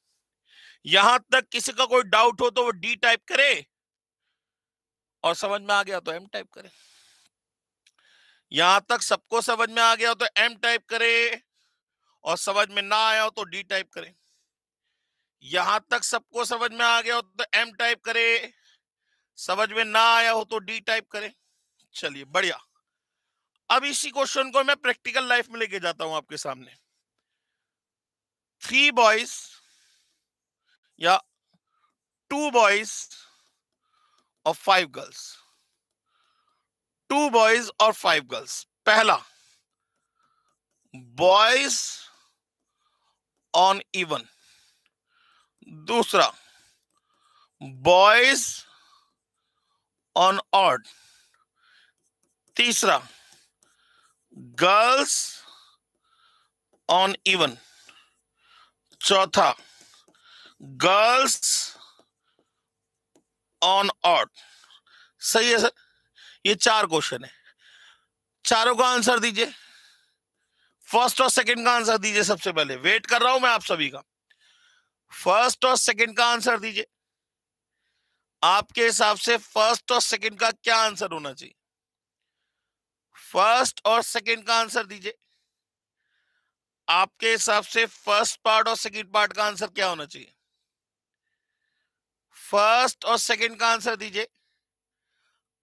यहां तक किसी का कोई डाउट हो तो वो डी टाइप करे और समझ में आ गया तो एम टाइप करे। यहां तक सबको समझ में आ गया हो तो एम टाइप करे और समझ में ना आया हो तो डी टाइप करे। यहां तक सबको समझ में आ गया हो तो एम टाइप करे, समझ में ना आया हो तो डी टाइप करे। चलिए बढ़िया। अब इसी क्वेश्चन को मैं प्रैक्टिकल लाइफ में लेके जाता हूं आपके सामने। 3 बॉयज या 2 बॉयज और 5 गर्ल्स। 2 बॉयज और 5 गर्ल्स। पहला, बॉयज ऑन इवन। दूसरा, बॉयज ऑन ऑड। तीसरा, गर्ल्स ऑन इवन। चौथा, गर्ल्स ऑन ऑड। सही है सर? ये 4 क्वेश्चन है, चारों का आंसर दीजिए। फर्स्ट और सेकंड का आंसर दीजिए। सबसे पहले वेट कर रहा हूं मैं आप सभी का। फर्स्ट और सेकंड का आंसर दीजिए। आपके हिसाब से फर्स्ट और सेकंड का क्या आंसर होना चाहिए? फर्स्ट और सेकंड का आंसर दीजिए। आपके हिसाब से फर्स्ट पार्ट और सेकंड पार्ट का आंसर क्या होना चाहिए? फर्स्ट और सेकंड का आंसर दीजिए।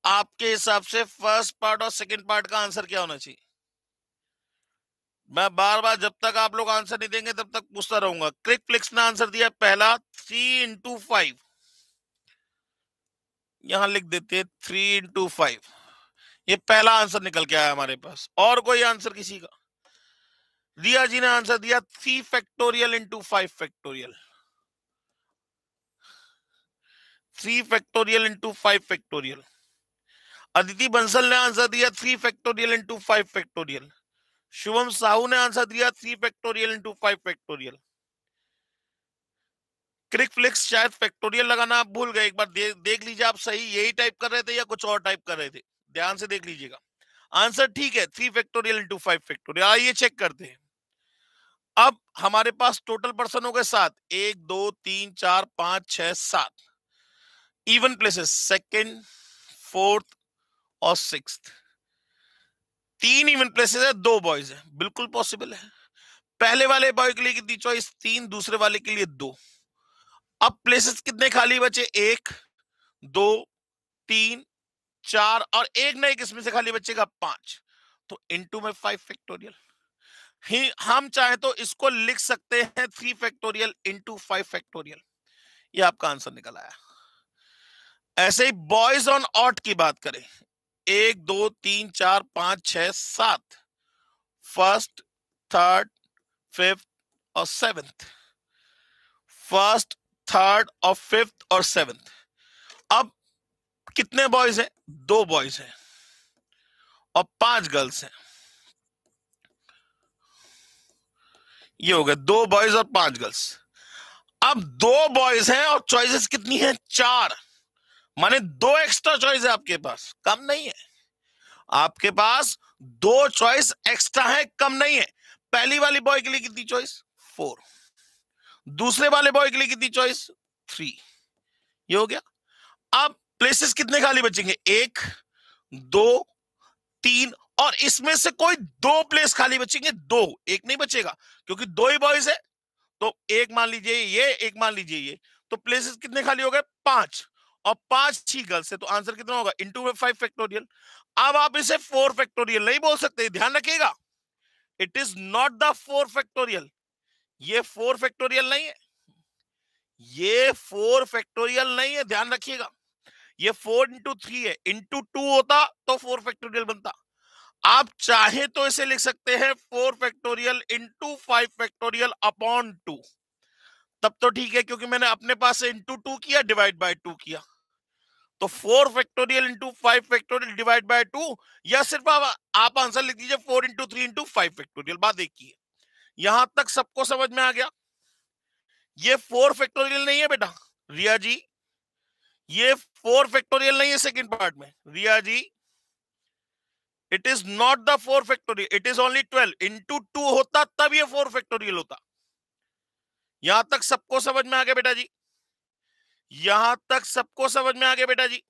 आपके हिसाब से फर्स्ट पार्ट और सेकंड पार्ट का आंसर क्या होना चाहिए? मैं बार बार जब तक आप लोग आंसर नहीं देंगे तब तक पूछता रहूंगा। क्रिक फ्लिक्स ने आंसर दिया पहला 3 इंटू 5। यहां लिख देते 3 इंटू 5। ये पहला आंसर निकल के आया हमारे पास। और कोई आंसर किसी का? रिया जी ने आंसर दिया 3 factorial into 5 factorial. 3 factorial into 5 factorial. Aditi Bansal ने आंसर दिया 3 factorial into 5 factorial. Shubham Sahu ने आंसर दिया 3 फैक्टोरियल इंटू 5 फैक्टोरियल। क्रिक फ्लिक्स शायद फैक्टोरियल लगाना आप भूल गए। एक बार देख लीजिए आप सही यही टाइप कर रहे थे या कुछ और टाइप कर रहे थे, ध्यान से देख लीजिएगा। आंसर ठीक है, 3 फैक्टोरियल इंटू 5 फैक्टोरियल। आइए चेक करते हैं। अब हमारे पास टोटल पर्सन हो गए 7। 1 2 3 4 5 6 7 इवन प्लेसेस, सेकंड, फोर्थ और सिक्स्थ। 3 इवन प्लेसेस है, 2 बॉयज है, बिल्कुल पॉसिबल है। पहले वाले बॉय के लिए कितनी चॉइस? 3। दूसरे वाले के लिए 2। अब प्लेसेस कितने खाली बचे? 1 2 3 4 और एक ना एक इसमें से खाली बचेगा 5, तो इनटू में 5 फैक्टोरियल ही हम चाहे तो इसको लिख सकते हैं 3 फैक्टोरियल इंटू 5 फैक्टोरियल। ये आपका आंसर निकल आया। ऐसे ही बॉयज ऑन ऑट की बात करें, 1 2 3 4 5 6 7, फर्स्ट, थर्ड, फिफ्थ और सेवेंथ, फर्स्ट, थर्ड और फिफ्थ और सेवेंथ। अब कितने बॉयज हैं? 2 बॉयज हैं और 5 गर्ल्स हैं। ये हो गए 2 बॉयज और 5 गर्ल्स। अब 2 बॉयज हैं और चॉइसेस कितनी है? 4, माने 2 एक्स्ट्रा चॉइस है आपके पास, कम नहीं है। आपके पास 2 चॉइस एक्स्ट्रा है, कम नहीं है। पहली वाली बॉय के लिए कितनी चॉइस? 4, दूसरे वाले बॉय के लिए कितनी चॉइस? 3। ये हो गया। अब प्लेसेस कितने खाली बचेंगे? 1 2 3, और इसमें से कोई 2 प्लेस खाली बचेंगे, 2, एक नहीं बचेगा क्योंकि 2 ही बॉयज है। तो एक मान लीजिए ये, एक मान लीजिए ये, तो प्लेसेस कितने खाली हो गए? 5, और 5 ही गर्ल्स है, तो आंसर कितना होगा? इंटू में 5 फैक्टोरियल। अब आप इसे 4 फैक्टोरियल नहीं बोल सकते, ध्यान रखिएगा, it is not the 4 factorial. ये 4 फैक्टोरियल नहीं है, ये 4 फैक्टोरियल नहीं है, ध्यान रखिएगा। ये 4 इंटू 3 है, इंटू 2 होता तो 4 फैक्टोरियल बनता। आप चाहे तो इसे लिख सकते हैं 4 फैक्टोरियल इंटू 5 फैक्टोरियल अपॉन 2, तब तो ठीक है, क्योंकि मैंने अपने पास से इंटू 2 किया, डिवाइड बाय 2 किया। तो 4 factorial into 5 factorial divide by 2, या सिर्फ आप आंसर लिख दीजिए 4 इंटू 3 इंटू 5 फैक्टोरियल। बात एक की है। यहां तक सबको समझ में आ गया? ये 4 फैक्टोरियल नहीं है बेटा रिया जी, ये 4 फैक्टोरियल नहीं है सेकंड पार्ट में Riya ji, it is not the 4 factorial, it is only 12 into 2 होता तब ये 4 फैक्टोरियल होता। यहां तक सबको समझ में आ गया बेटा जी? यहां तक सबको समझ में आ गया बेटा जी?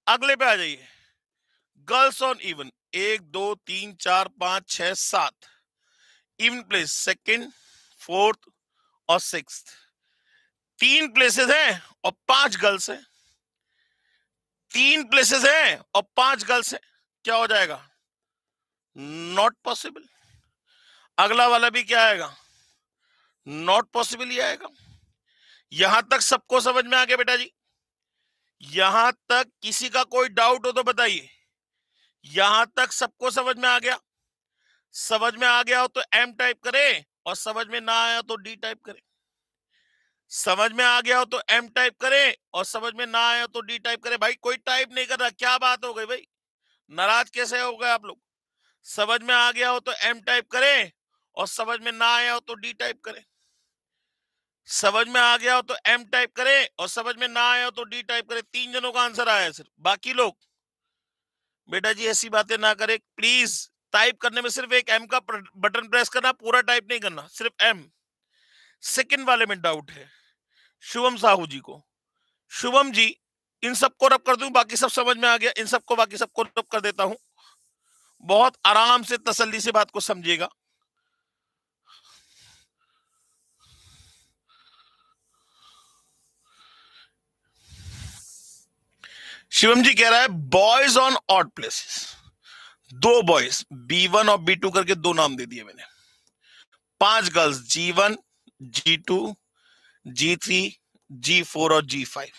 अगले पे आ जाइए, girls on even, 1 2 3 4 5 6 7, even place second, fourth और सिक्स्थ। 3 प्लेसेस हैं और 5 गर्ल्स हैं, 3 प्लेसेस हैं और 5 गर्ल्स हैं, क्या हो जाएगा? Not possible. अगला वाला भी क्या आएगा? नॉट पॉसिबल ही आएगा। यहां तक सबको समझ में आ गया बेटा जी? यहां तक किसी का कोई डाउट हो तो बताइए। यहां तक सबको समझ में आ गया? समझ में आ गया हो तो एम टाइप करें, और समझ में ना आया तो डी टाइप करें। समझ में आ गया हो तो एम टाइप करें, और समझ में ना आया तो डी टाइप करें। भाई कोई टाइप नहीं कर रहा, क्या बात हो गई भाई? नाराज कैसे हो गए आप लोग? समझ में आ गया हो तो एम टाइप करें, और समझ में ना आया हो तो डी टाइप करें। समझ में आ गया हो तो एम टाइप करें, और समझ में ना आया हो तो डी टाइप करें। 3 जनों का आंसर आया है सिर्फ, बाकी लोग बेटा जी ऐसी बातें ना करें प्लीज। टाइप करने में सिर्फ एक एम का बटन प्रेस करना, पूरा टाइप नहीं करना, सिर्फ एम। सेकंड वाले में डाउट है शुभम साहू जी को। शुभम जी, इन सबको रब कर दूं, बाकी सब समझ में आ गया, इन सबको बाकी सबको रब कर देता हूं, बहुत आराम से तसल्ली से बात को समझिएगा। शिवम जी कह रहा है boys on odd places, 2 boys B1 और B2 करके 2 नाम दे दिए मैंने, 5 girls G1 G2 G3 G4 और G5।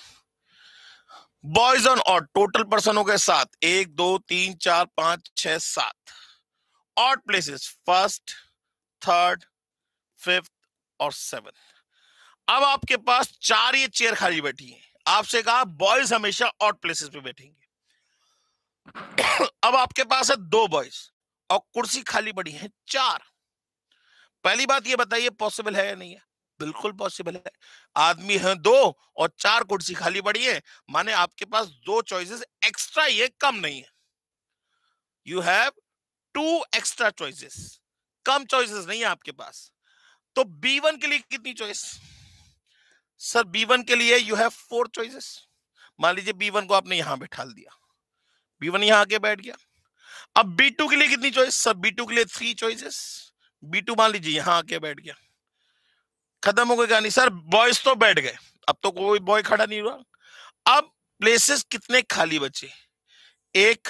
Boys on odd total person हो गए 7, 1 2 3 4 5 6 7। Odd places first, third, fifth और सेवंथ। अब आपके पास 4 ये चेयर खाली बैठी है, आपसे कहा बॉयज हमेशा ऑड प्लेसेस पे बैठेंगे। अब आपके पास है 2 बॉयज और कुर्सी खाली पड़ी है 4। पहली बात ये बताइए पॉसिबल है या नहीं है? बिल्कुल पॉसिबल है। आदमी है 2 और 4 कुर्सी खाली पड़ी है, माने आपके पास 2 चॉइसेस एक्स्ट्रा, ये कम नहीं है। You have 2 extra choices, come choices नहीं है आपके पास। तो B1 के लिए कितनी चॉइस? सर B1 के लिए यू हैव 4 चॉइसेस। मान लीजिए B1 को आपने यहां बैठा दिया, B1 यहां आके बैठ गया। अब B2 के लिए कितनी चॉइस? सर B2 के लिए 3 चॉइसेस। B2 मान लीजिए यहां आके बैठ गया, खत्म हो गई कहानी। सर बॉयज तो बैठ गए, अब तो कोई बॉय खड़ा नहीं हुआ। अब प्लेसेस कितने खाली बचे? 1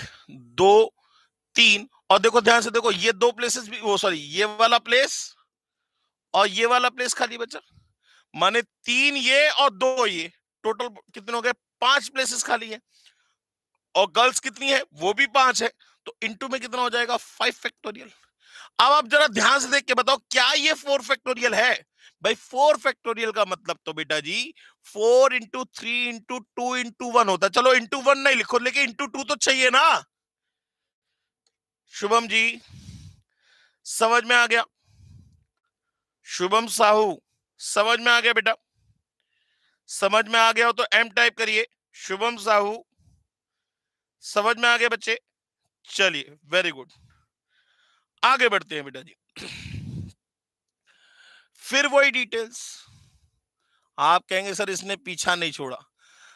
2 3, और देखो ध्यान से देखो, ये दो प्लेसेस भी, वो सॉरी, ये वाला प्लेस और ये वाला प्लेस खाली बचा, माने 3 ये और 2 ये, टोटल कितने हो गए? 5 प्लेसेस खाली है। और गर्ल्स कितनी है? वो भी 5 है। तो इंटू में कितना हो जाएगा? 5 फैक्टोरियल। अब आप जरा ध्यान से देख के बताओ, क्या ये 4 फैक्टोरियल है? भाई 4 फैक्टोरियल का मतलब तो बेटा जी 4 इंटू 3 इंटू 2 इंटू 1 होता है। चलो इंटू 1 नहीं लिखो, लेकिन इंटू 2 तो चाहिए ना। शुभम जी समझ में आ गया? शुभम साहू समझ में आ गया बेटा? समझ में आ गया हो तो एम टाइप करिए। शुभम साहू समझ में आ गया बच्चे? चलिए वेरी गुड, आगे बढ़ते हैं बेटा जी। फिर वही डिटेल्स। आप कहेंगे सर इसने पीछा नहीं छोड़ा।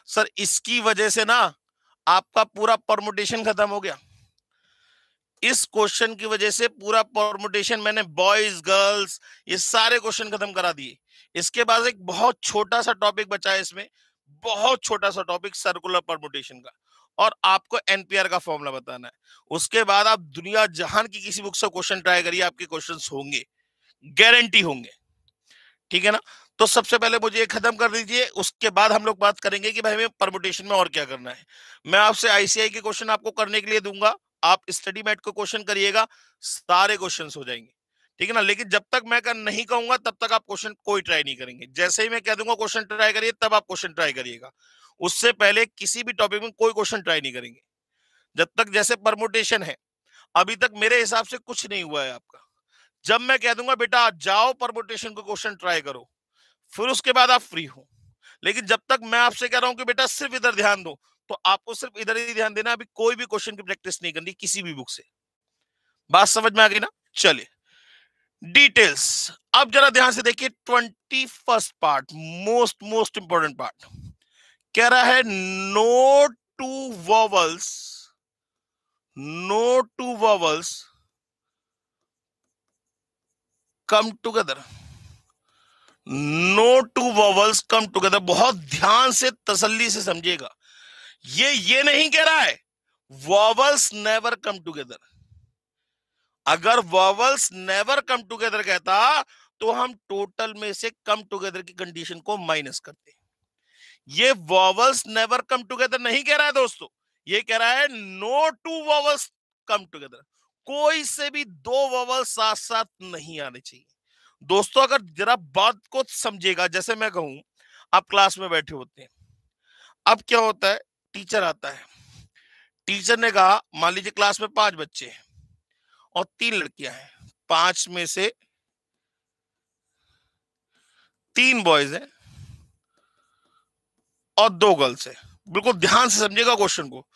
सर इसकी वजह से ना आपका पूरा परमुटेशन खत्म हो गया। इस क्वेश्चन की वजह से पूरा परमुटेशन, मैंने बॉयज गर्ल्स ये सारे क्वेश्चन खत्म करा दिए। इसके बाद एक बहुत छोटा सा टॉपिक बचा है इसमें, बहुत छोटा सा टॉपिक, सर्कुलर परमुटेशन का, और आपको एनपीआर का फॉर्मूला बताना है। उसके बाद आप दुनिया जहान की किसी बुक से क्वेश्चन ट्राई करिए, आपके क्वेश्चंस होंगे, गारंटी होंगे। ठीक है ना? तो सबसे पहले मुझे ये खत्म कर दीजिए, उसके बाद हम लोग बात करेंगे कि भाई हमें परमुटेशन में और क्या करना है। मैं आपसे आईसीआई के क्वेश्चन आपको करने के लिए दूंगा, आप स्टडी मैट को क्वेश्चन करिएगा, सारे क्वेश्चंस हो जाएंगे। ठीक है ना? लेकिन जब तक मैं नहीं कहूंगा तब तक आप क्वेश्चन कोई ट्राई नहीं करेंगे। जैसे ही मैं कह दूंगा क्वेश्चन ट्राई करिए, तब आप क्वेश्चन ट्राई करिएगा। उससे पहले किसी भी टॉपिक में कोई क्वेश्चन ट्राई नहीं करेंगे जब तक, जैसे परमुटेशन है अभी तक मेरे हिसाब से कुछ नहीं हुआ है आपका। जब मैं कह दूंगा बेटा जाओ परमुटेशन को क्वेश्चन ट्राई करो, फिर उसके बाद आप फ्री हो। लेकिन जब तक मैं आपसे कह रहा हूं कि बेटा सिर्फ इधर ध्यान दो, तो आपको सिर्फ इधर ही ध्यान देना, अभी कोई भी क्वेश्चन की प्रैक्टिस नहीं करनी किसी भी बुक से। बात समझ में आ गई ना? चलिए डिटेल्स। अब जरा ध्यान से देखिए, 21st part, most most important part कह रहा है, no two vowels, no two vowels come together, no two vowels come together. बहुत ध्यान से तसल्ली से समझिएगा, ये नहीं कह रहा है वॉवल्स नेवर कम टुगेदर। अगर वॉवल्स नेवर कम टुगेदर कहता तो हम टोटल में से कम टुगेदर की कंडीशन को माइनस करते। ये वॉवल्स नेवर कम टुगेदर नहीं कह रहा है दोस्तों, ये कह रहा है no two vowels come together, कोई से भी दो वॉवल साथ साथ नहीं आने चाहिए। दोस्तों अगर जरा बात को समझेगा, जैसे मैं कहूं आप क्लास में बैठे होते हैं, अब क्या होता है, टीचर आता है, टीचर ने कहा मान लीजिए क्लास में 5 बच्चे हैं और 3 लड़कियां हैं, 5 में से 3 बॉयज हैं और 2 गर्ल्स है। बिल्कुल ध्यान से समझिएगा क्वेश्चन को,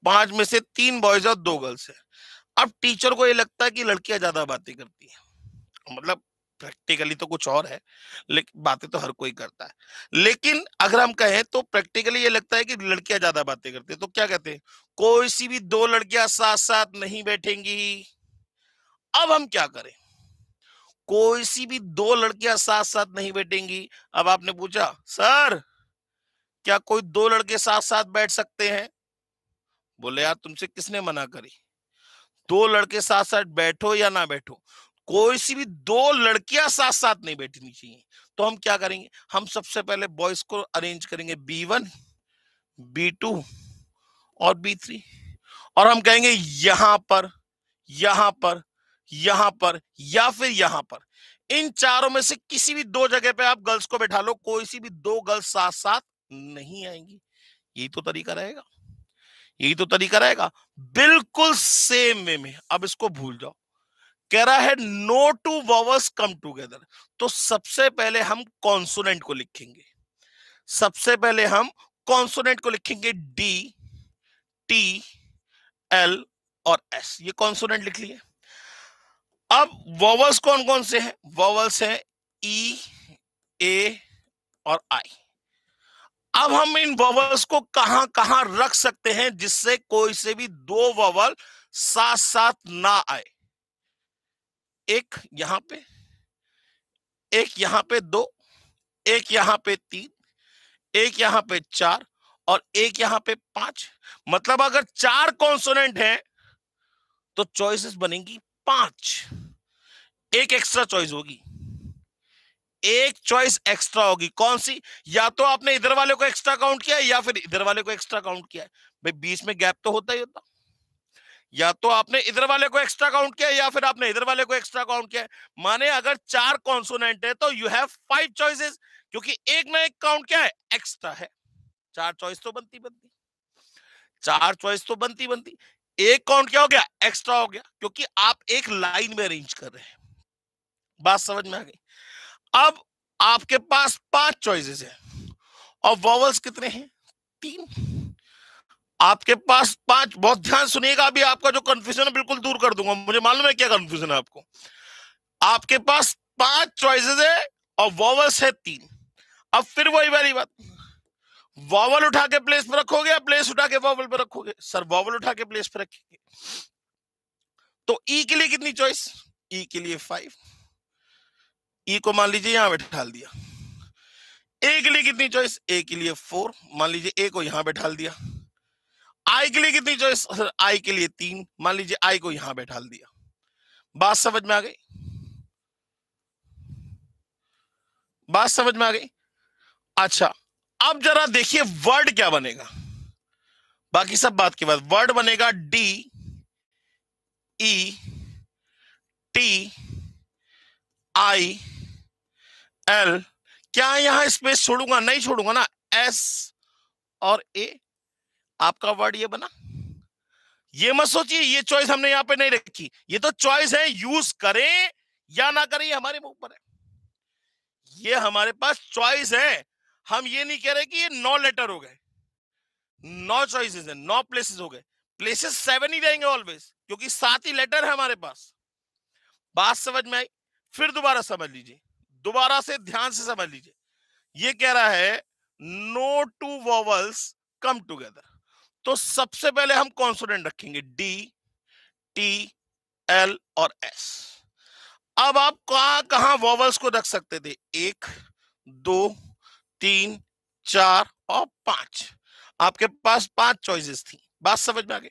5 में से 3 बॉयज और 2 गर्ल्स है। अब टीचर को ये लगता है कि लड़कियां ज्यादा बातें करती हैं, मतलब प्रैक्टिकली तो कुछ और है, लेकिन बातें तो हर कोई करता है, लेकिन अगर हम कहें तो प्रैक्टिकली ये लगता है कि लड़कियां ज्यादा बातें करती है। तो क्या कहते हैं, कोई सी भी 2 लड़कियां साथ साथ नहीं बैठेंगी। अब हम क्या करें, कोई सी भी 2 लड़कियां साथ साथ नहीं बैठेंगी। अब आपने पूछा सर क्या कोई 2 लड़के साथ साथ बैठ सकते हैं? बोले यार तुमसे किसने मना करी, 2 लड़के साथ साथ बैठो या ना बैठो, कोई सी भी 2 लड़कियां साथ साथ नहीं बैठनी चाहिए। तो हम क्या करेंगे, हम सबसे पहले बॉयज को अरेंज करेंगे B1 B2 और B3, और हम कहेंगे यहां पर, यहां पर, यहां पर या फिर यहां पर, इन चारों में से किसी भी 2 जगह पे आप गर्ल्स को बैठा लो, कोई सी भी 2 गर्ल्स साथ साथ नहीं आएंगी। यही तो तरीका रहेगा, यही तो तरीका रहेगा, बिल्कुल सेम वे में। अब इसको भूल जाओ, कह रहा है no two vowels come together, तो सबसे पहले हम कॉन्सोनेंट को लिखेंगे, सबसे पहले हम कॉन्सोनेंट को लिखेंगे, डी टी एल और एस, ये कॉन्सोनेंट लिख लिए। अब वॉवल्स कौन कौन से हैं, वॉवल्स हैं ई ए और आई। अब हम इन वॉवल्स को कहां कहां रख सकते हैं जिससे कोई से भी 2 वॉवल साथ साथ ना आए, एक यहां पे, एक यहां पे 2, एक यहां पे 3, एक यहां पे 4 और एक यहां पे 5। मतलब अगर 4 कॉन्सोनेंट है तो चॉइसेस बनेंगी 5। एक एक्स्ट्रा चॉइस होगी, एक चॉइस एक्स्ट्रा होगी। कौन सी? या तो आपने इधर वाले को एक्स्ट्रा काउंट किया या फिर इधर वाले को एक्स्ट्रा काउंट किया है। भाई बीच में गैप तो होता ही होता। या तो आपने इधर वाले को एक्स्ट्रा काउंट किया या फिर आपने इधर वाले को एक्स्ट्रा काउंट किया। माने अगर 4 कॉन्सोनेंट है तो यू हैव 5 चॉइसेस, क्योंकि एक ना एक काउंट क्या है? एक्स्ट्रा है। 4 चॉइस तो बनती बनती, 4 चॉइस तो बनती बनती, एक काउंट क्या हो गया? एक्स्ट्रा हो गया, क्योंकि आप एक लाइन में अरेंज कर रहे हैं। बात समझ में आ गई? अब आपके पास 5 चॉइसेस है और वॉवल्स कितने हैं? 3। आपके पास 5। बहुत ध्यान सुनिएगा, अभी आपका जो कंफ्यूजन है बिल्कुल दूर कर दूंगा। मुझे मालूम है क्या कंफ्यूजन है आपको। आपके पास 5 चॉइसेस है और वॉवल्स है 3। अब फिर वही वाली बात, वॉवल उठा के प्लेस पर रखोगे या प्लेस उठा के वॉवल पर रखोगे? सर वॉवल उठा के प्लेस पर रखेंगे। तो ई के लिए कितनी चॉइस? ई के लिए 5। ई को मान लीजिए यहां बैठा दिया। ए के लिए कितनी चॉइस? ए के लिए 4। मान लीजिए ए को यहां बैठा दिया। आई के लिए कितनी चॉइस? आई के लिए 3। मान लीजिए आई को यहां बैठा दिया। बात समझ में आ गई? बात समझ में आ गई? अच्छा, अब जरा देखिए वर्ड क्या बनेगा। बाकी सब बात के बाद वर्ड बनेगा D E T I L. क्या यहां स्पेस छोड़ूंगा? नहीं छोड़ूंगा ना। एस और ए, आपका वर्ड ये बना। ये मत सोचिए ये चॉइस हमने यहां पे नहीं रखी, ये तो चॉइस है, यूज करें या ना करें ये हमारे ऊपर है। ये हमारे पास चॉइस है। हम ये नहीं कह रहे कि ये 9 लेटर हो गए, 9 चॉइसेस है, 9 प्लेसेस हो गए। प्लेसेस 7 ही रहेंगे ऑलवेज, क्योंकि 7 ही लेटर है हमारे पास। बात समझ में आई? फिर दोबारा समझ लीजिए, दोबारा से ध्यान से समझ लीजिए। ये कह रहा है no two vowels come together. तो सबसे पहले हम कॉन्सोनेंट रखेंगे डी टी एल और एस। अब आप कहां कहां वॉवल्स को रख सकते थे? 1 2 3 4 और 5। आपके पास 5 चॉइसेस थी। बात समझ में आ गई?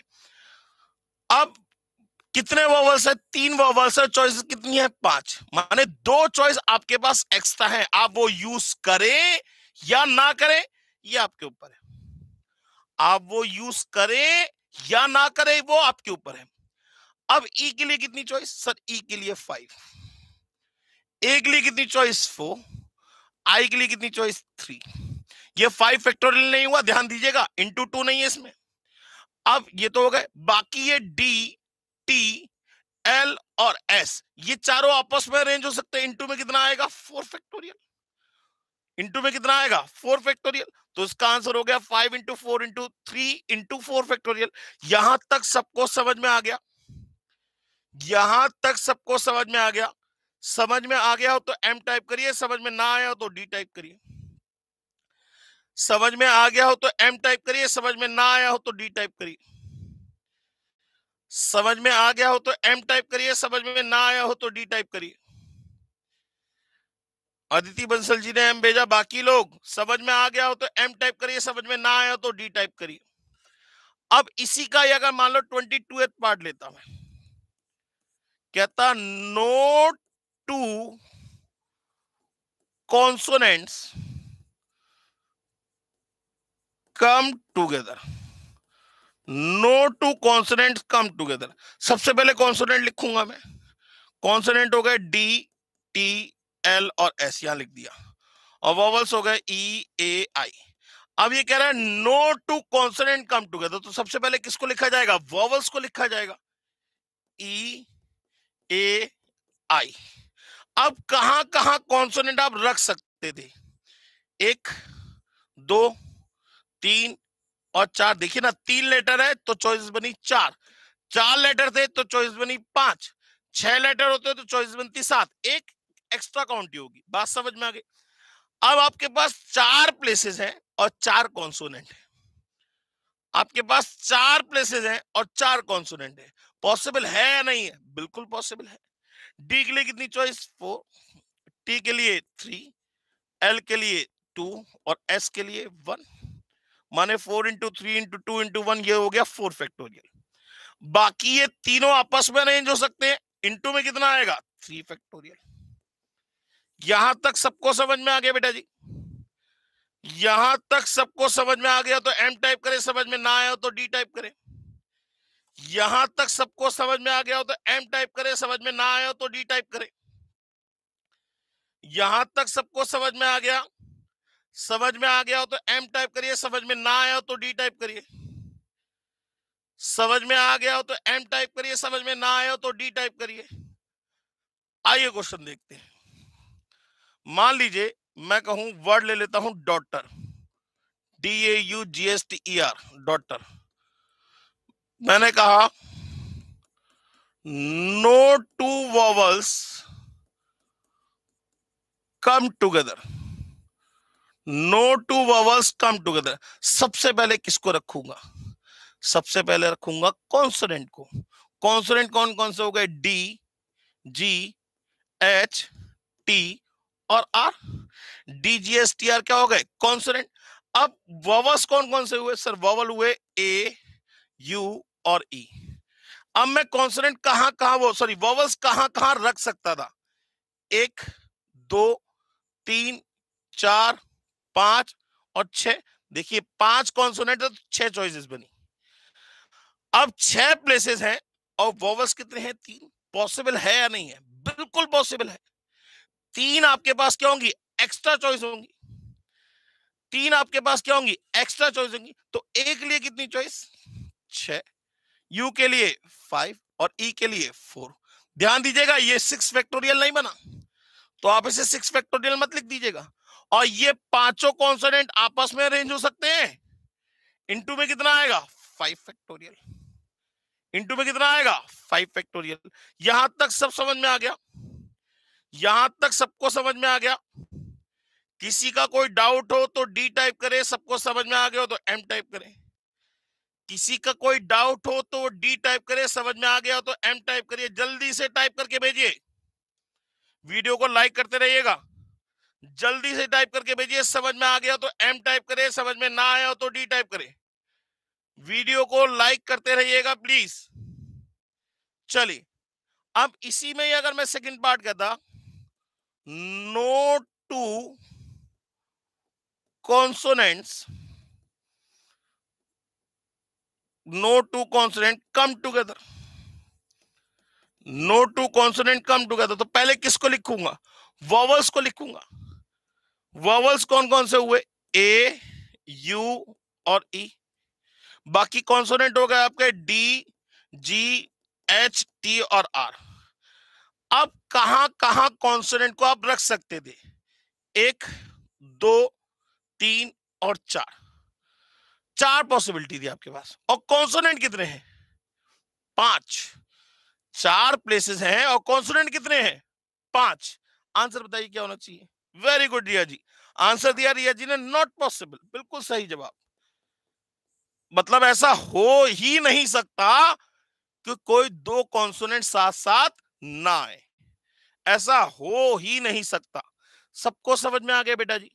अब कितने वॉवल्स है? 3 वॉवल्स है, चॉइसेस कितनी है? 5। माने 2 चॉइस आपके पास एक्स्ट्रा है। आप वो यूज करें या ना करें ये आपके ऊपर है। आप वो यूज करें या ना करें वो आपके ऊपर है। अब ई के लिए कितनी चॉइस? सर ई के लिए 5। ए के लिए कितनी चॉइस? 4। आई के लिए कितनी चॉइस? 3। ये 5 फैक्टोरियल नहीं हुआ, ध्यान दीजिएगा, इंटू 2 नहीं है इसमें। अब ये तो हो गए, बाकी ये डी टी एल और एस, ये चारों आपस में अरेंज हो सकते हैं। इंटू में कितना आएगा? 4 फैक्टोरियल। इंटू में कितना आएगा? 4 फैक्टोरियल। तो इसका आंसर हो गया 5 इंटू 4 इंटू 3 इंटू 4 फैक्टोरियल। यहां तक सबको समझ में आ गया? यहां तक सबको समझ में आ गया? समझ में आ गया हो तो एम टाइप करिए, समझ में ना आया हो तो डी टाइप करिए। समझ में आ गया हो तो एम टाइप करिए, समझ में ना आया हो तो डी टाइप करिए। समझ में आ गया हो तो एम टाइप करिए, समझ में ना आया हो तो डी टाइप करिए। अदिति बंसल जी ने एम भेजा, बाकी लोग समझ में आ गया हो तो एम टाइप करिए, समझ में ना आया हो तो डी टाइप करिए। अब इसी का अगर मान लो 22th पार्ट लेता मैं, कहता no two consonants come together. No two consonants come together. सबसे पहले कॉन्सोनेंट लिखूंगा मैं। कॉन्सोनेंट हो गए डी टी एल और एस, यहां लिख दिया। और वॉवल्स हो गए ई ए आई। अब ये कह रहा है no two consonant come together, तो सबसे पहले किसको लिखा जाएगा? वॉवल्स को लिखा जाएगा, ई ए आई। अब कहां कहां कॉन्सोनेंट आप रख सकते थे? 1 2 3 और 4। देखिए ना, 3 लेटर है तो चॉइस बनी 4, 4 लेटर थे तो चॉइस बनी 5, 6 लेटर होते तो चॉइस बनती 7, एक एक्स्ट्रा काउंट होगी। बात समझ में आ गई? अब आपके पास 4 प्लेसेस हैं और 4 कॉन्सोनेंट है। आपके पास 4 प्लेसेस हैं और 4 कॉन्सोनेंट है। पॉसिबल है या नहीं है? बिल्कुल पॉसिबल है। डी के लिए कितनी चॉइस? 4। टी के लिए 3, एल के लिए 2 और एस के लिए 1। माने 4 इंटू 3 इंटू 2 इंटू 1, ये हो गया 4 फैक्टोरियल। बाकी ये तीनों आपस में अरेंज हो सकते हैं। इंटू में कितना आएगा 3 फैक्टोरियल। यहां तक सबको समझ में आ गया बेटा जी? यहां तक सबको समझ में आ गया तो एम टाइप करें, समझ में ना आया हो तो डी टाइप करें। यहां तक सबको समझ में आ गया हो तो एम टाइप करें, समझ में ना आया हो तो डी टाइप करें। यहां तक सबको समझ में आ गया, समझ में आ गया हो तो एम टाइप करिए, समझ में ना आया हो तो डी टाइप करिए। समझ में आ गया हो तो एम टाइप करिए, समझ में ना आया हो तो डी टाइप करिए। आइए क्वेश्चन देखते हैं। मान लीजिए मैं कहूं, वर्ड ले लेता हूं डॉटर, DAUGSTER, डॉटर। मैंने कहा no two vowels come together, no two vowels come together. सबसे पहले किसको रखूंगा? सबसे पहले रखूंगा कॉन्सोनेंट को। कॉन्सोनेंट कौन कौन से हो गए? डी, जी, एच, टी और आर। DGSTR क्या हो गए? कॉन्सोनेंट। अब वॉवल्स कौन कौन से हुए सर? वॉवल हुए ए, यू और ई। अब मैं कॉन्सोनेंट कहां कहां, वो सॉरी वॉवल्स कहां कहां रख सकता था? 1, 2, 3, 4, 5 और 6। देखिए 5 कॉन्सोनेंट है तो 6 चॉइसेस बनी। अब 6 प्लेसेस हैं और वॉवल्स कितने हैं? 3। पॉसिबल है या नहीं है? बिल्कुल पॉसिबल है। 3 आपके पास क्या होंगी? एक्स्ट्रा चॉइस होंगी। 3 आपके पास क्या होंगी? एक्स्ट्रा चॉइस होंगी। तो ए के लिए कितनी चॉइस? 6, यू के लिए 5 और ई के लिए 4। ध्यान दीजिएगा ये 6 फैक्टोरियल नहीं बना, तो आप इसे 6 फैक्टोरियल मत लिख दीजिएगा। और ये पांचों कॉन्सोनेंट आपस में अरेंज हो सकते हैं। इनटू में कितना आएगा? 5 फैक्टोरियल। इनटू में कितना आएगा? 5 फैक्टोरियल। यहां तक सब समझ में आ गया? यहां तक सबको समझ में आ गया? किसी का कोई डाउट हो तो डी टाइप करे, सबको समझ में आ गया हो तो एम टाइप करें। किसी का कोई डाउट हो तो डी टाइप करे, समझ में आ गया हो तो एम टाइप करिए। जल्दी से टाइप करके भेजिए। वीडियो को लाइक करते रहिएगा। जल्दी से टाइप करके भेजिए। समझ में आ गया तो एम टाइप करे, समझ में ना आया हो तो डी टाइप करे। वीडियो को लाइक करते रहिएगा प्लीज। चलिए अब इसी में ही अगर मैं सेकंड पार्ट कहता, no two consonants, no two consonant come together, no two consonant come together. तो पहले किसको लिखूंगा? वॉवल्स को लिखूंगा। वॉवल्स कौन कौन से हुए? ए, यू और ई। बाकी कॉन्सोनेंट हो गए आपके डी, जी, एच, टी और आर। अब कहां कहां कॉन्सोनेंट को आप रख सकते थे? 1, 2, 3 और 4। 4 पॉसिबिलिटी थी आपके पास। और कॉन्सोनेंट कितने हैं? 5। 4 प्लेसेस हैं और कॉन्सोनेंट कितने हैं? 5। आंसर बताइए क्या होना चाहिए? वेरी गुड रिया जी, आंसर दिया रिया जी ने, नॉट पॉसिबल। बिल्कुल सही जवाब। मतलब ऐसा हो ही नहीं सकता कि कोई 2 कॉन्सोनेंट साथ साथ ना आए। ऐसा हो ही नहीं सकता। सबको समझ में आ गया बेटा जी?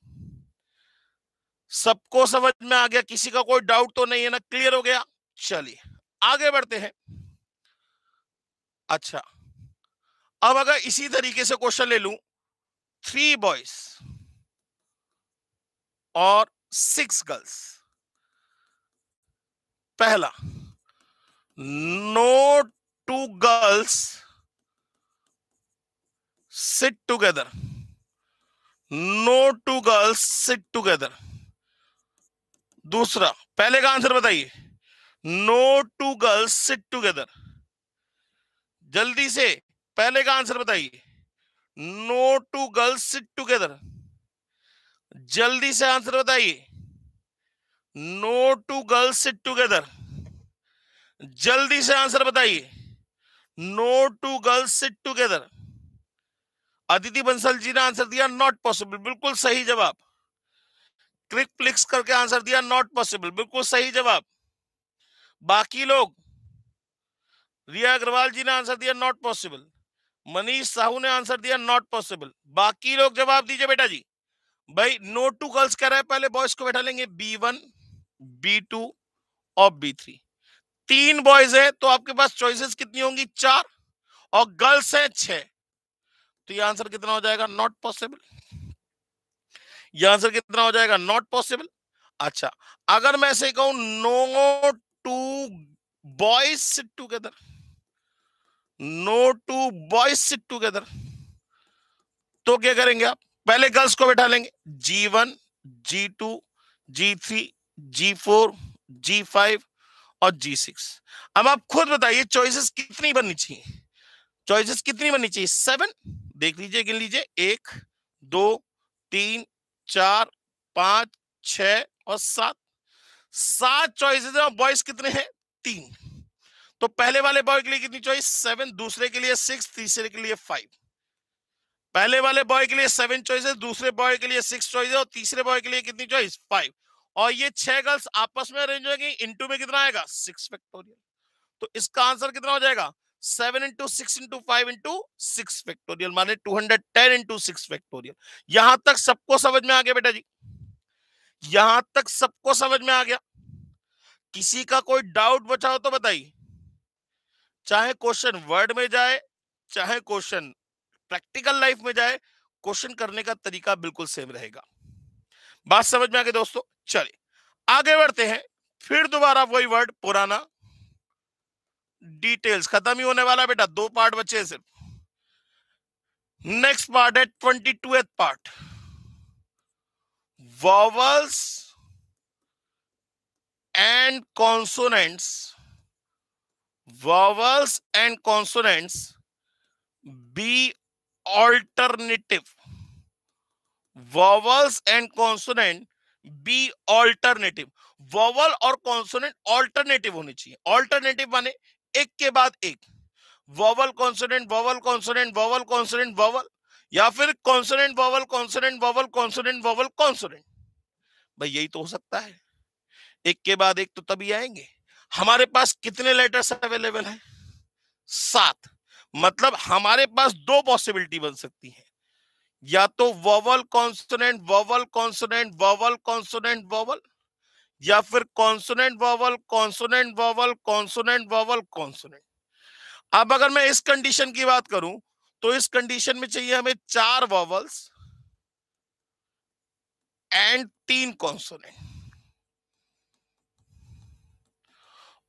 सबको समझ में आ गया? किसी का कोई डाउट तो नहीं है ना? क्लियर हो गया? चलिए आगे बढ़ते हैं। अच्छा अब अगर इसी तरीके से क्वेश्चन ले लूं, 3 बॉयज और 6 गर्ल्स। पहला, no two girls sit together, no two girls sit together. दूसरा, पहले का आंसर बताइए। No two girls sit together. जल्दी से पहले का आंसर बताइए। No two girls sit together. जल्दी से आंसर बताइए। No two girls sit together. जल्दी से आंसर बताइए। No two girls sit together. Aditi Bansal ji ने आंसर दिया नॉट पॉसिबल। बिल्कुल सही जवाब। क्लिक क्लिक्स करके आंसर दिया नॉट पॉसिबल। बिल्कुल सही जवाब। बाकी लोग, रिया अग्रवाल जी ने आंसर दिया नॉट पॉसिबल। मनीष साहू ने आंसर दिया नॉट पॉसिबल। बाकी लोग जवाब दीजिए बेटा जी। भाई नो टू गर्ल्स कह रहा है, पहले बॉयज को बैठा लेंगे। B1, B2 और B3। 3 बॉयज है तो आपके पास चॉइसेस कितनी होंगी? 4, और गर्ल्स है 6। तो ये आंसर कितना हो जाएगा? Not possible. ये आंसर कितना हो जाएगा? Not possible. अच्छा, अगर मैं ऐसे कहूं no two boys sit together, no two boys sit together, तो क्या करेंगे आप? पहले गर्ल्स को बैठा लेंगे, G1, G2, G3, G4, G5 और G6। अब आप खुद बताइए चॉइसेस कितनी बननी चाहिए? चॉइसेस कितनी बननी चाहिए? 7। देख लीजिए, गिन लीजिए, 1, 2, 3, 4, 5, 6 और 7। 7 चॉइसेस है और बॉयज कितने हैं? 3। तो पहले वाले बॉय के लिए कितनी चॉइस? 7, दूसरे के लिए 6, तीसरे के लिए 5। पहले वाले बॉय के लिए 7 चॉइसेस, दूसरे बॉय के लिए 6 चॉइसेस और तीसरे बॉय के लिए कितनी चॉइस? 5। और ये 6 गर्ल्स आपस में अरेंज होगी, इनटू में कितना आएगा? 6 फैक्टोरियल। तो इसका आंसर कितना हो जाएगा? 7 इंटू 6 इंटू 5 इंटू 6 फैक्टोरियल, माने 210 इंटू 6 फैक्टोरियल। यहां तक सबको समझ में आ गया बेटा जी? यहां तक सबको समझ में आ गया? किसी का कोई डाउट बचा हो तो बताइए। चाहे क्वेश्चन वर्ड में जाए, चाहे क्वेश्चन प्रैक्टिकल लाइफ में जाए, क्वेश्चन करने का तरीका बिल्कुल सेम रहेगा। बात समझ में आ गई दोस्तों? चलिए आगे बढ़ते हैं। फिर दोबारा वही वर्ड पुराना, डिटेल्स खत्म ही होने वाला बेटा, 2 पार्ट बचे हैं सिर्फ। नेक्स्ट पार्ट है 22th part, vowels and consonants, vowels and consonants be alternative, vowels and consonant be alternative। vowel और consonant alternative होनी चाहिए। alternative माने एक के बाद एक, vowel consonant vowel consonant vowel consonant vowel, या फिर consonant vowel consonant vowel consonant vowel consonant। भाई यही तो हो सकता है, एक के बाद एक तो तभी आएंगे। हमारे पास कितने लेटर्स अवेलेबल हैं? 7। मतलब हमारे पास 2 पॉसिबिलिटी बन सकती है, या तो vowel consonant vowel consonant vowel consonant vowel, या फिर consonant vowel consonant vowel consonant vowel consonant. अब अगर मैं इस कंडीशन की बात करूं तो इस कंडीशन में चाहिए हमें 4 वोवल्स एंड 3 कॉन्सोनेंट।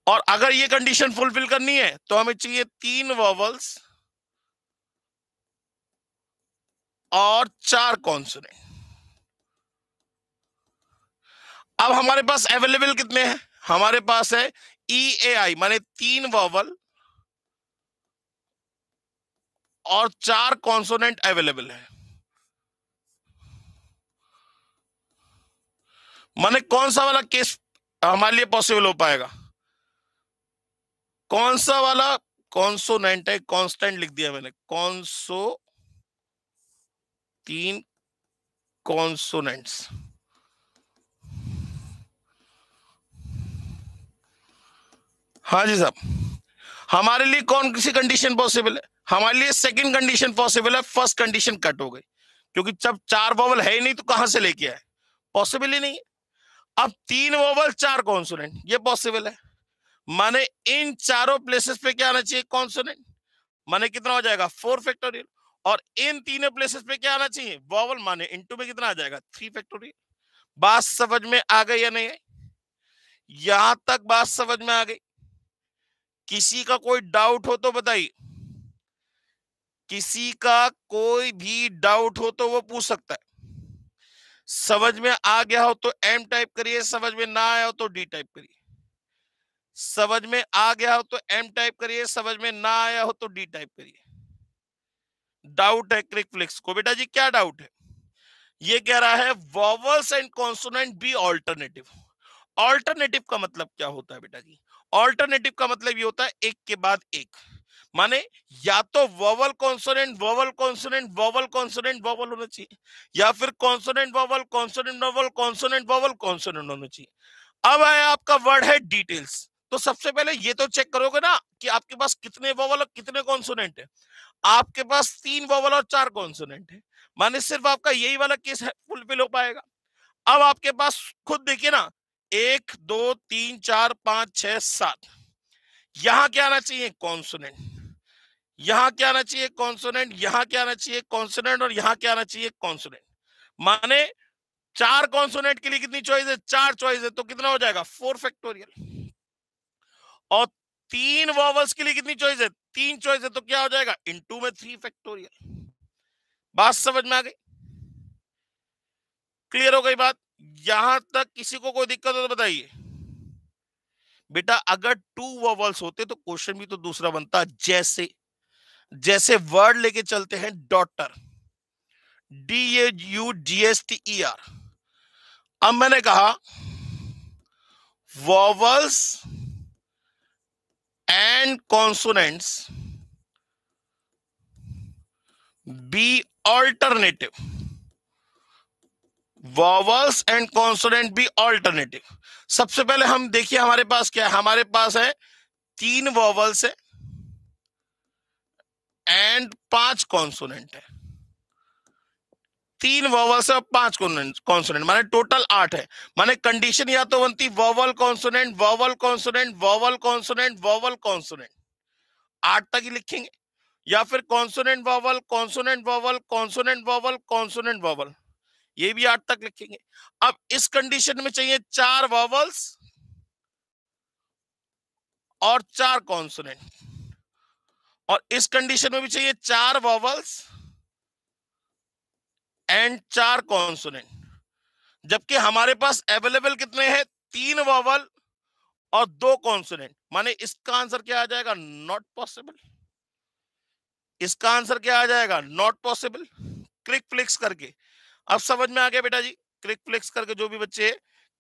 और अगर ये कंडीशन फुलफिल करनी है तो हमें चाहिए 3 वोवल्स और 4 कॉन्सोनेंट। अब हमारे पास अवेलेबल कितने हैं? हमारे पास है EAI माने 3 वोवल और 4 कॉन्सोनेंट अवेलेबल है। माने कौन सा वाला केस हमारे लिए पॉसिबल हो पाएगा? कौन सा वाला कॉन्सोनेंट है? कांस्टेंट लिख दिया मैंने, कॉन्सो 3 कॉन्सोनेंट्स। हाँ जी साहब, हमारे लिए कौन सी कंडीशन पॉसिबल है? हमारे लिए सेकंड कंडीशन पॉसिबल है। फर्स्ट कंडीशन कट हो गई, क्योंकि जब 4 वोवल है ही नहीं तो कहां से लेके आए? पॉसिबल ही नहीं है। अब 3 वोवल 4 कॉन्सोनेंट, ये पॉसिबल है। माने इन चारों प्लेसेस पे क्या आना चाहिए? कॉन्सोनेंट। माने कितना हो जाएगा? 4 फैक्टोरियल। और इन तीनों प्लेसेस पे क्या आना चाहिए? वोवल। माने इनटू में कितना आ जाएगा? 3 फैक्टोरियल। बात समझ में आ गई या नहीं? यहां तक बात समझ में आ गई? किसी का कोई डाउट हो तो बताइए। किसी का कोई भी डाउट हो तो वो पूछ सकता है। समझ में आ गया हो तो M टाइप करिए, समझ में ना आया हो तो D टाइप करिए। समझ में आ गया हो तो M टाइप करिए, समझ में ना आया हो तो D टाइप करिए। डाउट है क्लिक फ्लिक्स को? बेटा जी क्या डाउट है? ये कह रहा है vowels and consonant be alternative. Alternative का मतलब क्या होता है बेटा जी? ऑल्टरनेटिव का मतलब ये होता है एक के बाद एक। माने या तो vowel consonant vowel consonant vowel consonant vowel होना चाहिए, या फिर consonant vowel consonant vowel consonant vowel consonant होना चाहिए। अब है आपका वर्ड है डिटेल्स। तो सबसे पहले ये तो चेक करोगे ना कि आपके पास कितने वोवल और कितने कॉन्सोनेंट है। आपके पास 3 वोवल और 4 कॉन्सोनेंट है, माने सिर्फ आपका यही वाला केस फुलफिल हो पाएगा। अब आपके पास खुद देखिए ना, 1 2 3 4 5 6 7, यहां क्या आना चाहिए? कॉन्सोनेंट। यहां क्या आना चाहिए? कॉन्सोनेंट। यहां क्या आना चाहिए? कॉन्सोनेंट। और यहां क्या आना चाहिए? कॉन्सोनेंट। माने 4 कॉन्सोनेंट के लिए कितनी चॉइस है? 4 चॉइस है, तो कितना हो जाएगा? 4 फैक्टोरियल। और 3 वॉवल्स के लिए कितनी चॉइस है? 3 चॉइस है, तो क्या हो जाएगा? इनटू में 3 फैक्टोरियल। बात समझ में आ गई? क्लियर हो गई बात? यहां तक किसी को कोई दिक्कत हो तो बताइए। बेटा अगर 2 वॉवल्स होते तो क्वेश्चन भी तो दूसरा बनता। जैसे जैसे वर्ड लेके चलते हैं डॉटर, DAUGHTER। अब मैंने कहा vowels and consonants be alternative. Vowels and consonant be alternative. सबसे पहले हम देखिए हमारे पास क्या है। हमारे पास है 3 वॉवल्स है एंड 5 कॉन्सोनेंट है। 3 वॉवल्स है और 5 कॉन्सोनेंट, माने टोटल 8 है। माने कंडीशन या तो बनती vowel consonant, vowel consonant, vowel consonant, vowel consonant, 8 तक ही लिखेंगे। या फिर consonant vowel, consonant vowel, consonant vowel, consonant vowel, ये भी 8 तक लिखेंगे। अब इस कंडीशन में चाहिए 4 वॉवल्स और 4 कॉन्सोनेंट, और इस कंडीशन में भी चाहिए 4 वॉवल्स एंड 4 कॉन्सोनेंट। जबकि हमारे पास अवेलेबल कितने हैं? 3 वॉवल और 2 कॉन्सोनेंट। माने इसका आंसर क्या आ जाएगा? Not possible. इसका आंसर क्या आ जाएगा? Not possible. क्लिक फ्लिक्स करके अब समझ में आ गया बेटा जी? क्लिक फ्लिक्स करके जो भी बच्चे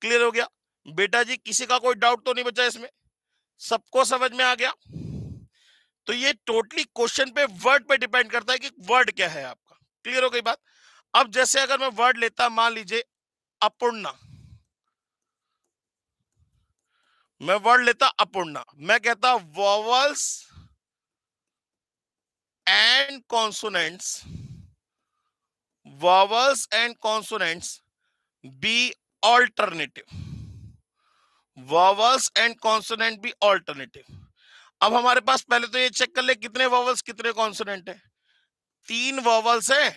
क्लियर हो गया? बेटा जी किसी का कोई डाउट तो नहीं बचा इसमें? सबको समझ में आ गया? तो ये टोटली क्वेश्चन पे वर्ड पे डिपेंड करता है कि वर्ड क्या है आपका। क्लियर हो गई बात? अब जैसे अगर मैं वर्ड लेता, मान लीजिए अपूर्णा, मैं वर्ड लेता अपूर्णा, मैं कहता vowels and consonants, vowels and consonants be alternative, vowels and consonant be alternative. अब हमारे पास पहले तो ये चेक कर ले कितने वॉवल्स कितने कॉन्सोनेंट है। 3 वॉवल्स है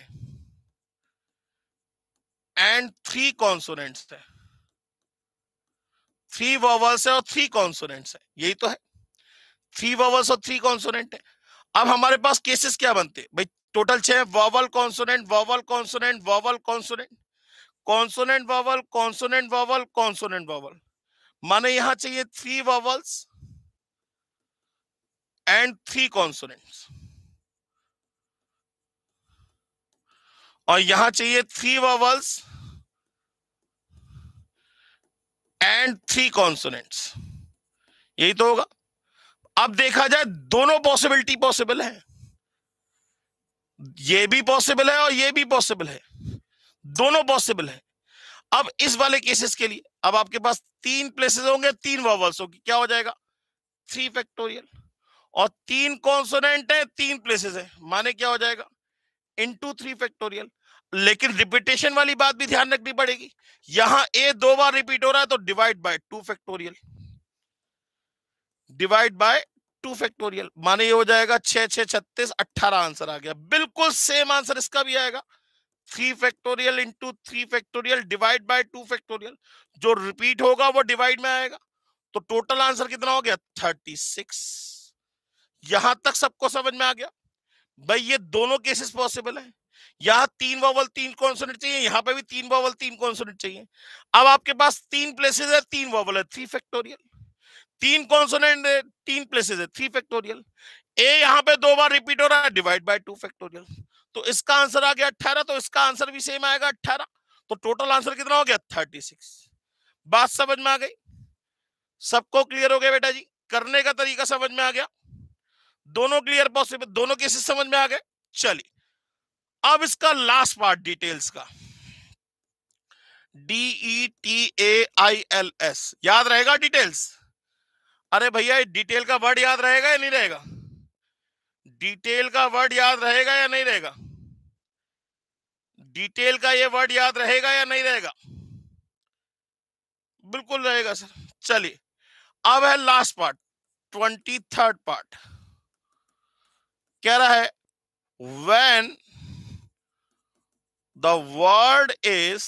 एंड 3 कॉन्सोनेंट्स है। 3 वॉवल्स है और 3 कॉन्सोनेंट्स है, यही तो है। 3 वॉवल्स और 3 कॉन्सोनेंट है। अब हमारे पास केसेस क्या बनते हैं भाई? Total 6, vowel consonant, vowel consonant, vowel consonant, consonant vowel, consonant vowel, consonant vowel. माने यहां चाहिए 3 वॉवल्स एंड 3 कॉन्सोनेंट्स, और यहां चाहिए 3 वॉवल्स एंड 3 कॉन्सोनेंट्स, यही तो होगा। अब देखा जाए दोनों पॉसिबिलिटी पॉसिबल है, ये भी पॉसिबल है और ये भी पॉसिबल है, दोनों पॉसिबल है। अब इस वाले केसेस के लिए अब आपके पास 3 प्लेसेस होंगे, 3 वॉवल्स होगी, क्या हो जाएगा? 3 फैक्टोरियल। और 3 कॉन्सोनेंट है, 3 प्लेसेस है, माने क्या हो जाएगा? Into 3 factorial. लेकिन रिपीटेशन वाली बात भी ध्यान रखनी पड़ेगी। यहां ए 2 बार रिपीट हो रहा है तो divide by 2 factorial, divide by 2 factorial, माने ये हो जाएगा 6 6 36 18 आंसर आ गया। बिल्कुल सेम आंसर इसका भी आएगा, 3 factorial into 3 factorial divide by 2 factorial. जो रिपीट होगा वो डिवाइड में आएगा, तो टोटल आंसर कितना हो गया? 36। यहां तक सबको समझ में आ गया? भाई ये दोनों केसेस पॉसिबल है। यहां 3 वॉवल 3 कॉन्सोनेंट चाहिए, यहां पे भी 3 वॉवल 3 कॉन्सोनेंट चाहिए। अब आपके पास 3 प्लेसेस है, 3 वॉवल है, 3 फैक्टोरियल, 3 कॉन्सोनेंट है, 3 प्लेसेस है, 3 फैक्टोरियल। ए यहां पे 2 बार रिपीट हो रहा है, डिवाइड बाय 2 फैक्टोरियल, तो इसका आंसर आ गया 18, तो इसका आंसर भी सेम आएगा 18। तो टोटल आंसर कितना हो गया? 36। बात समझ में आ गई? सबको क्लियर हो गया बेटा जी? करने का तरीका समझ में आ गया? दोनों क्लियर पॉसिबल, दोनों केसेस समझ में आ गए? चलिए अब इसका लास्ट पार्ट डिटेल्स का, DETAILS, याद रहेगा डिटेल्स? अरे भैया डिटेल का वर्ड याद रहेगा या नहीं रहेगा? डिटेल का वर्ड याद रहेगा या नहीं रहेगा? डिटेल का ये वर्ड याद रहेगा या नहीं रहेगा? बिल्कुल रहेगा सर। चलिए अब है लास्ट पार्ट, 23rd पार्ट। कह रहा है when the word is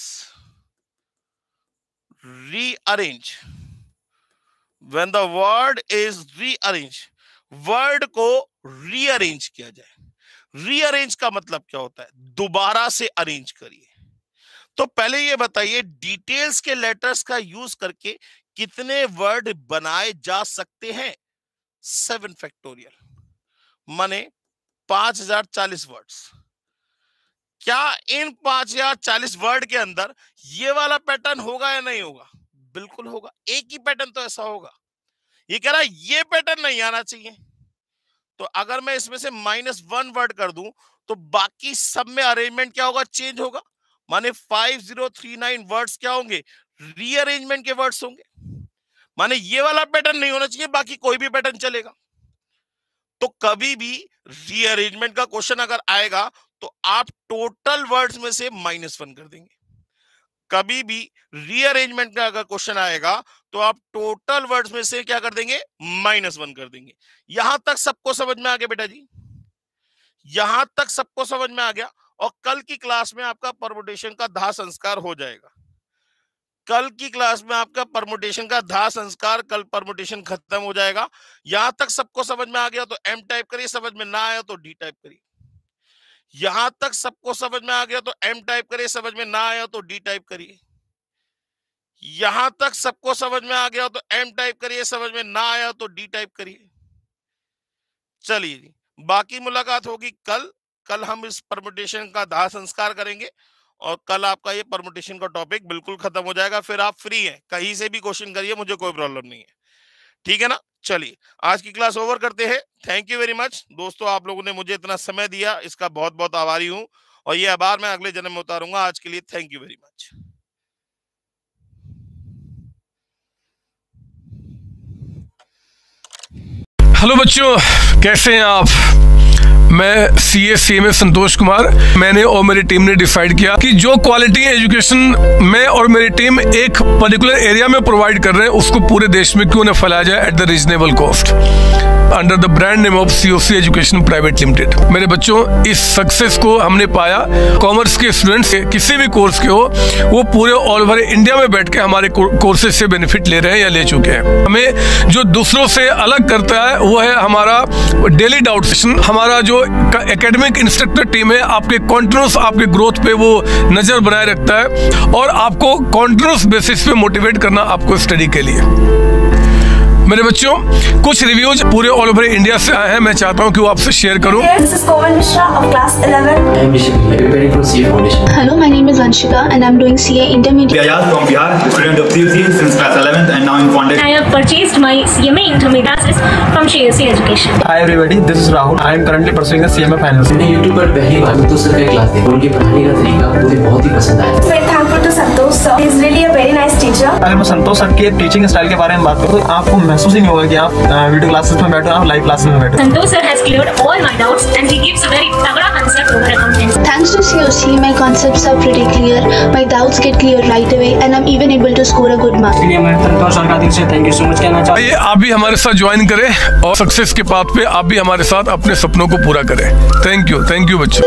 rearranged, when the word is rearranged, word को रीअरेंज किया जाए। रीअरेंज का मतलब क्या होता है? दोबारा से अरेंज करिए। तो पहले ये बताइए डिटेल्स के लेटर्स का यूज करके कितने वर्ड बनाए जा सकते हैं? 7 फैक्टोरियल, माने 5040 वर्ड्स। क्या इन 5040 वर्ड के अंदर ये वाला पैटर्न होगा या नहीं होगा? बिल्कुल होगा। एक ही पैटर्न तो ऐसा होगा। ये कह रहा है ये पैटर्न नहीं आना चाहिए, तो अगर मैं इसमें से -1 वर्ड कर दूं तो बाकी सब में अरेंजमेंट क्या होगा? चेंज होगा। माने 5039 वर्ड्स क्या होंगे? रीअरेंजमेंट के वर्ड्स होंगे। माने ये वाला पैटर्न नहीं होना चाहिए, बाकी कोई भी पैटर्न चलेगा। तो कभी भी रीअरेंजमेंट का क्वेश्चन अगर आएगा तो आप टोटल वर्ड्स में से -1 कर देंगे। कभी भी रीअरेंजमेंट का अगर क्वेश्चन आएगा तो आप टोटल वर्ड्स में से क्या कर देंगे? -1 कर देंगे। यहां तक सबको समझ में आ गया बेटा जी? यहां तक सबको समझ में आ गया। और कल की क्लास में आपका परमुटेशन का धा संस्कार हो जाएगा। कल की क्लास में आपका परमुटेशन का धा संस्कार, कल परमुटेशन खत्म हो जाएगा। यहां तक सबको समझ में आ गया तो M टाइप करिए, समझ में ना आया तो D टाइप करिए। यहां तक सबको समझ में आ गया तो M टाइप करिए, समझ में ना आया तो D टाइप करिए। यहां तक सबको समझ में आ गया तो M टाइप करिए, समझ में ना आया तो D टाइप करिए। चलिए बाकी मुलाकात होगी कल। कल हम इस परमुटेशन का धा संस्कार करेंगे और कल आपका ये परमुटेशन का टॉपिक बिल्कुल खत्म हो जाएगा। फिर आप फ्री हैं, कहीं से भी क्वेश्चन करिए, मुझे कोई प्रॉब्लम नहीं है। ठीक है ना? चलिए आज की क्लास ओवर करते हैं। थैंक यू वेरी मच दोस्तों, आप लोगों ने मुझे इतना समय दिया, इसका बहुत बहुत आभारी हूं। और ये आभार मैं अगले जन्म में उतारूंगा। आज के लिए thank you very much. Hello बच्चों, कैसे हैं आप? मैं CA संतोष कुमार। मैंने और मेरी टीम ने डिसाइड किया कि जो क्वालिटी एजुकेशन मैं और मेरी टीम एक पर्टिकुलर एरिया में प्रोवाइड कर रहे हैं उसको पूरे देश में क्यों न फैलाया जाए at the reasonable cost under the brand name of COC education private limited. मेरे बच्चों, इस सक्सेस को हमने पाया कॉमर्स के स्टूडेंट्स किसी भी कोर्स के हो, वो पूरे ऑल ओवर इंडिया में बैठ के हमारे कोर्सेज से बेनिफिट ले रहे हैं या ले चुके हैं। हमें जो दूसरों से अलग करता है वो है हमारा डेली डाउट सेशन। हमारा जो एकेडमिक इंस्ट्रक्टर टीम है आपके कॉन्टिन्यूस आपके ग्रोथ पे वो नजर बनाए रखता है और आपको कॉन्टिन्यूस बेसिस पे मोटिवेट करना आपको स्टडी के लिए। मेरे बच्चों, कुछ रिव्यूज पूरे ऑल ओवर इंडिया से आए हैं, मैं चाहता हूं कि वो आपसे शेयर करूं। This is Komal Mishra of class 11. I am Rishik, preparing for CA Foundation. Hello, my name is Anshika and I'm doing CA Intermediate. Ayaz from Bihar, student of COC since class 11th and now in foundation. I have purchased my CMA Intermediate from COC Education. Hi everybody, this is Rahul. I am currently pursuing the CMA finals. मैंने YouTube पर पहली बार तो सिर्फ एक class देखी, उनके पढ़ाने का तरीका मुझे बहुत ही पसंद आया। Very thankful to Santosh sir. He is really a very nice teacher. अगर मैं संतोष सर के टीचिंग स्टाइल के बारे में बात करूँ तो आपको महसूस ही नहीं होगा कि आप वीडियो क्लासेस में बैठो, आप लाइव क्लासेस में बैठो। Santosh sir has cleared all my doubts and he gives a very तगड़ा concept over accountancy. Thanks to COC, my concepts are pretty clear, my doubts get clear right away and I'm even able to score a good mark. इसलिए मैं संतोष sir का दिल से thank you so much कहना चाहता हूँ। आइए आप भी हमारे साथ ज्वाइन करें और सक्सेस के पाथ पे आप भी हमारे साथ अपने सपनों को पूरा करें। थैंक यू बच्चों।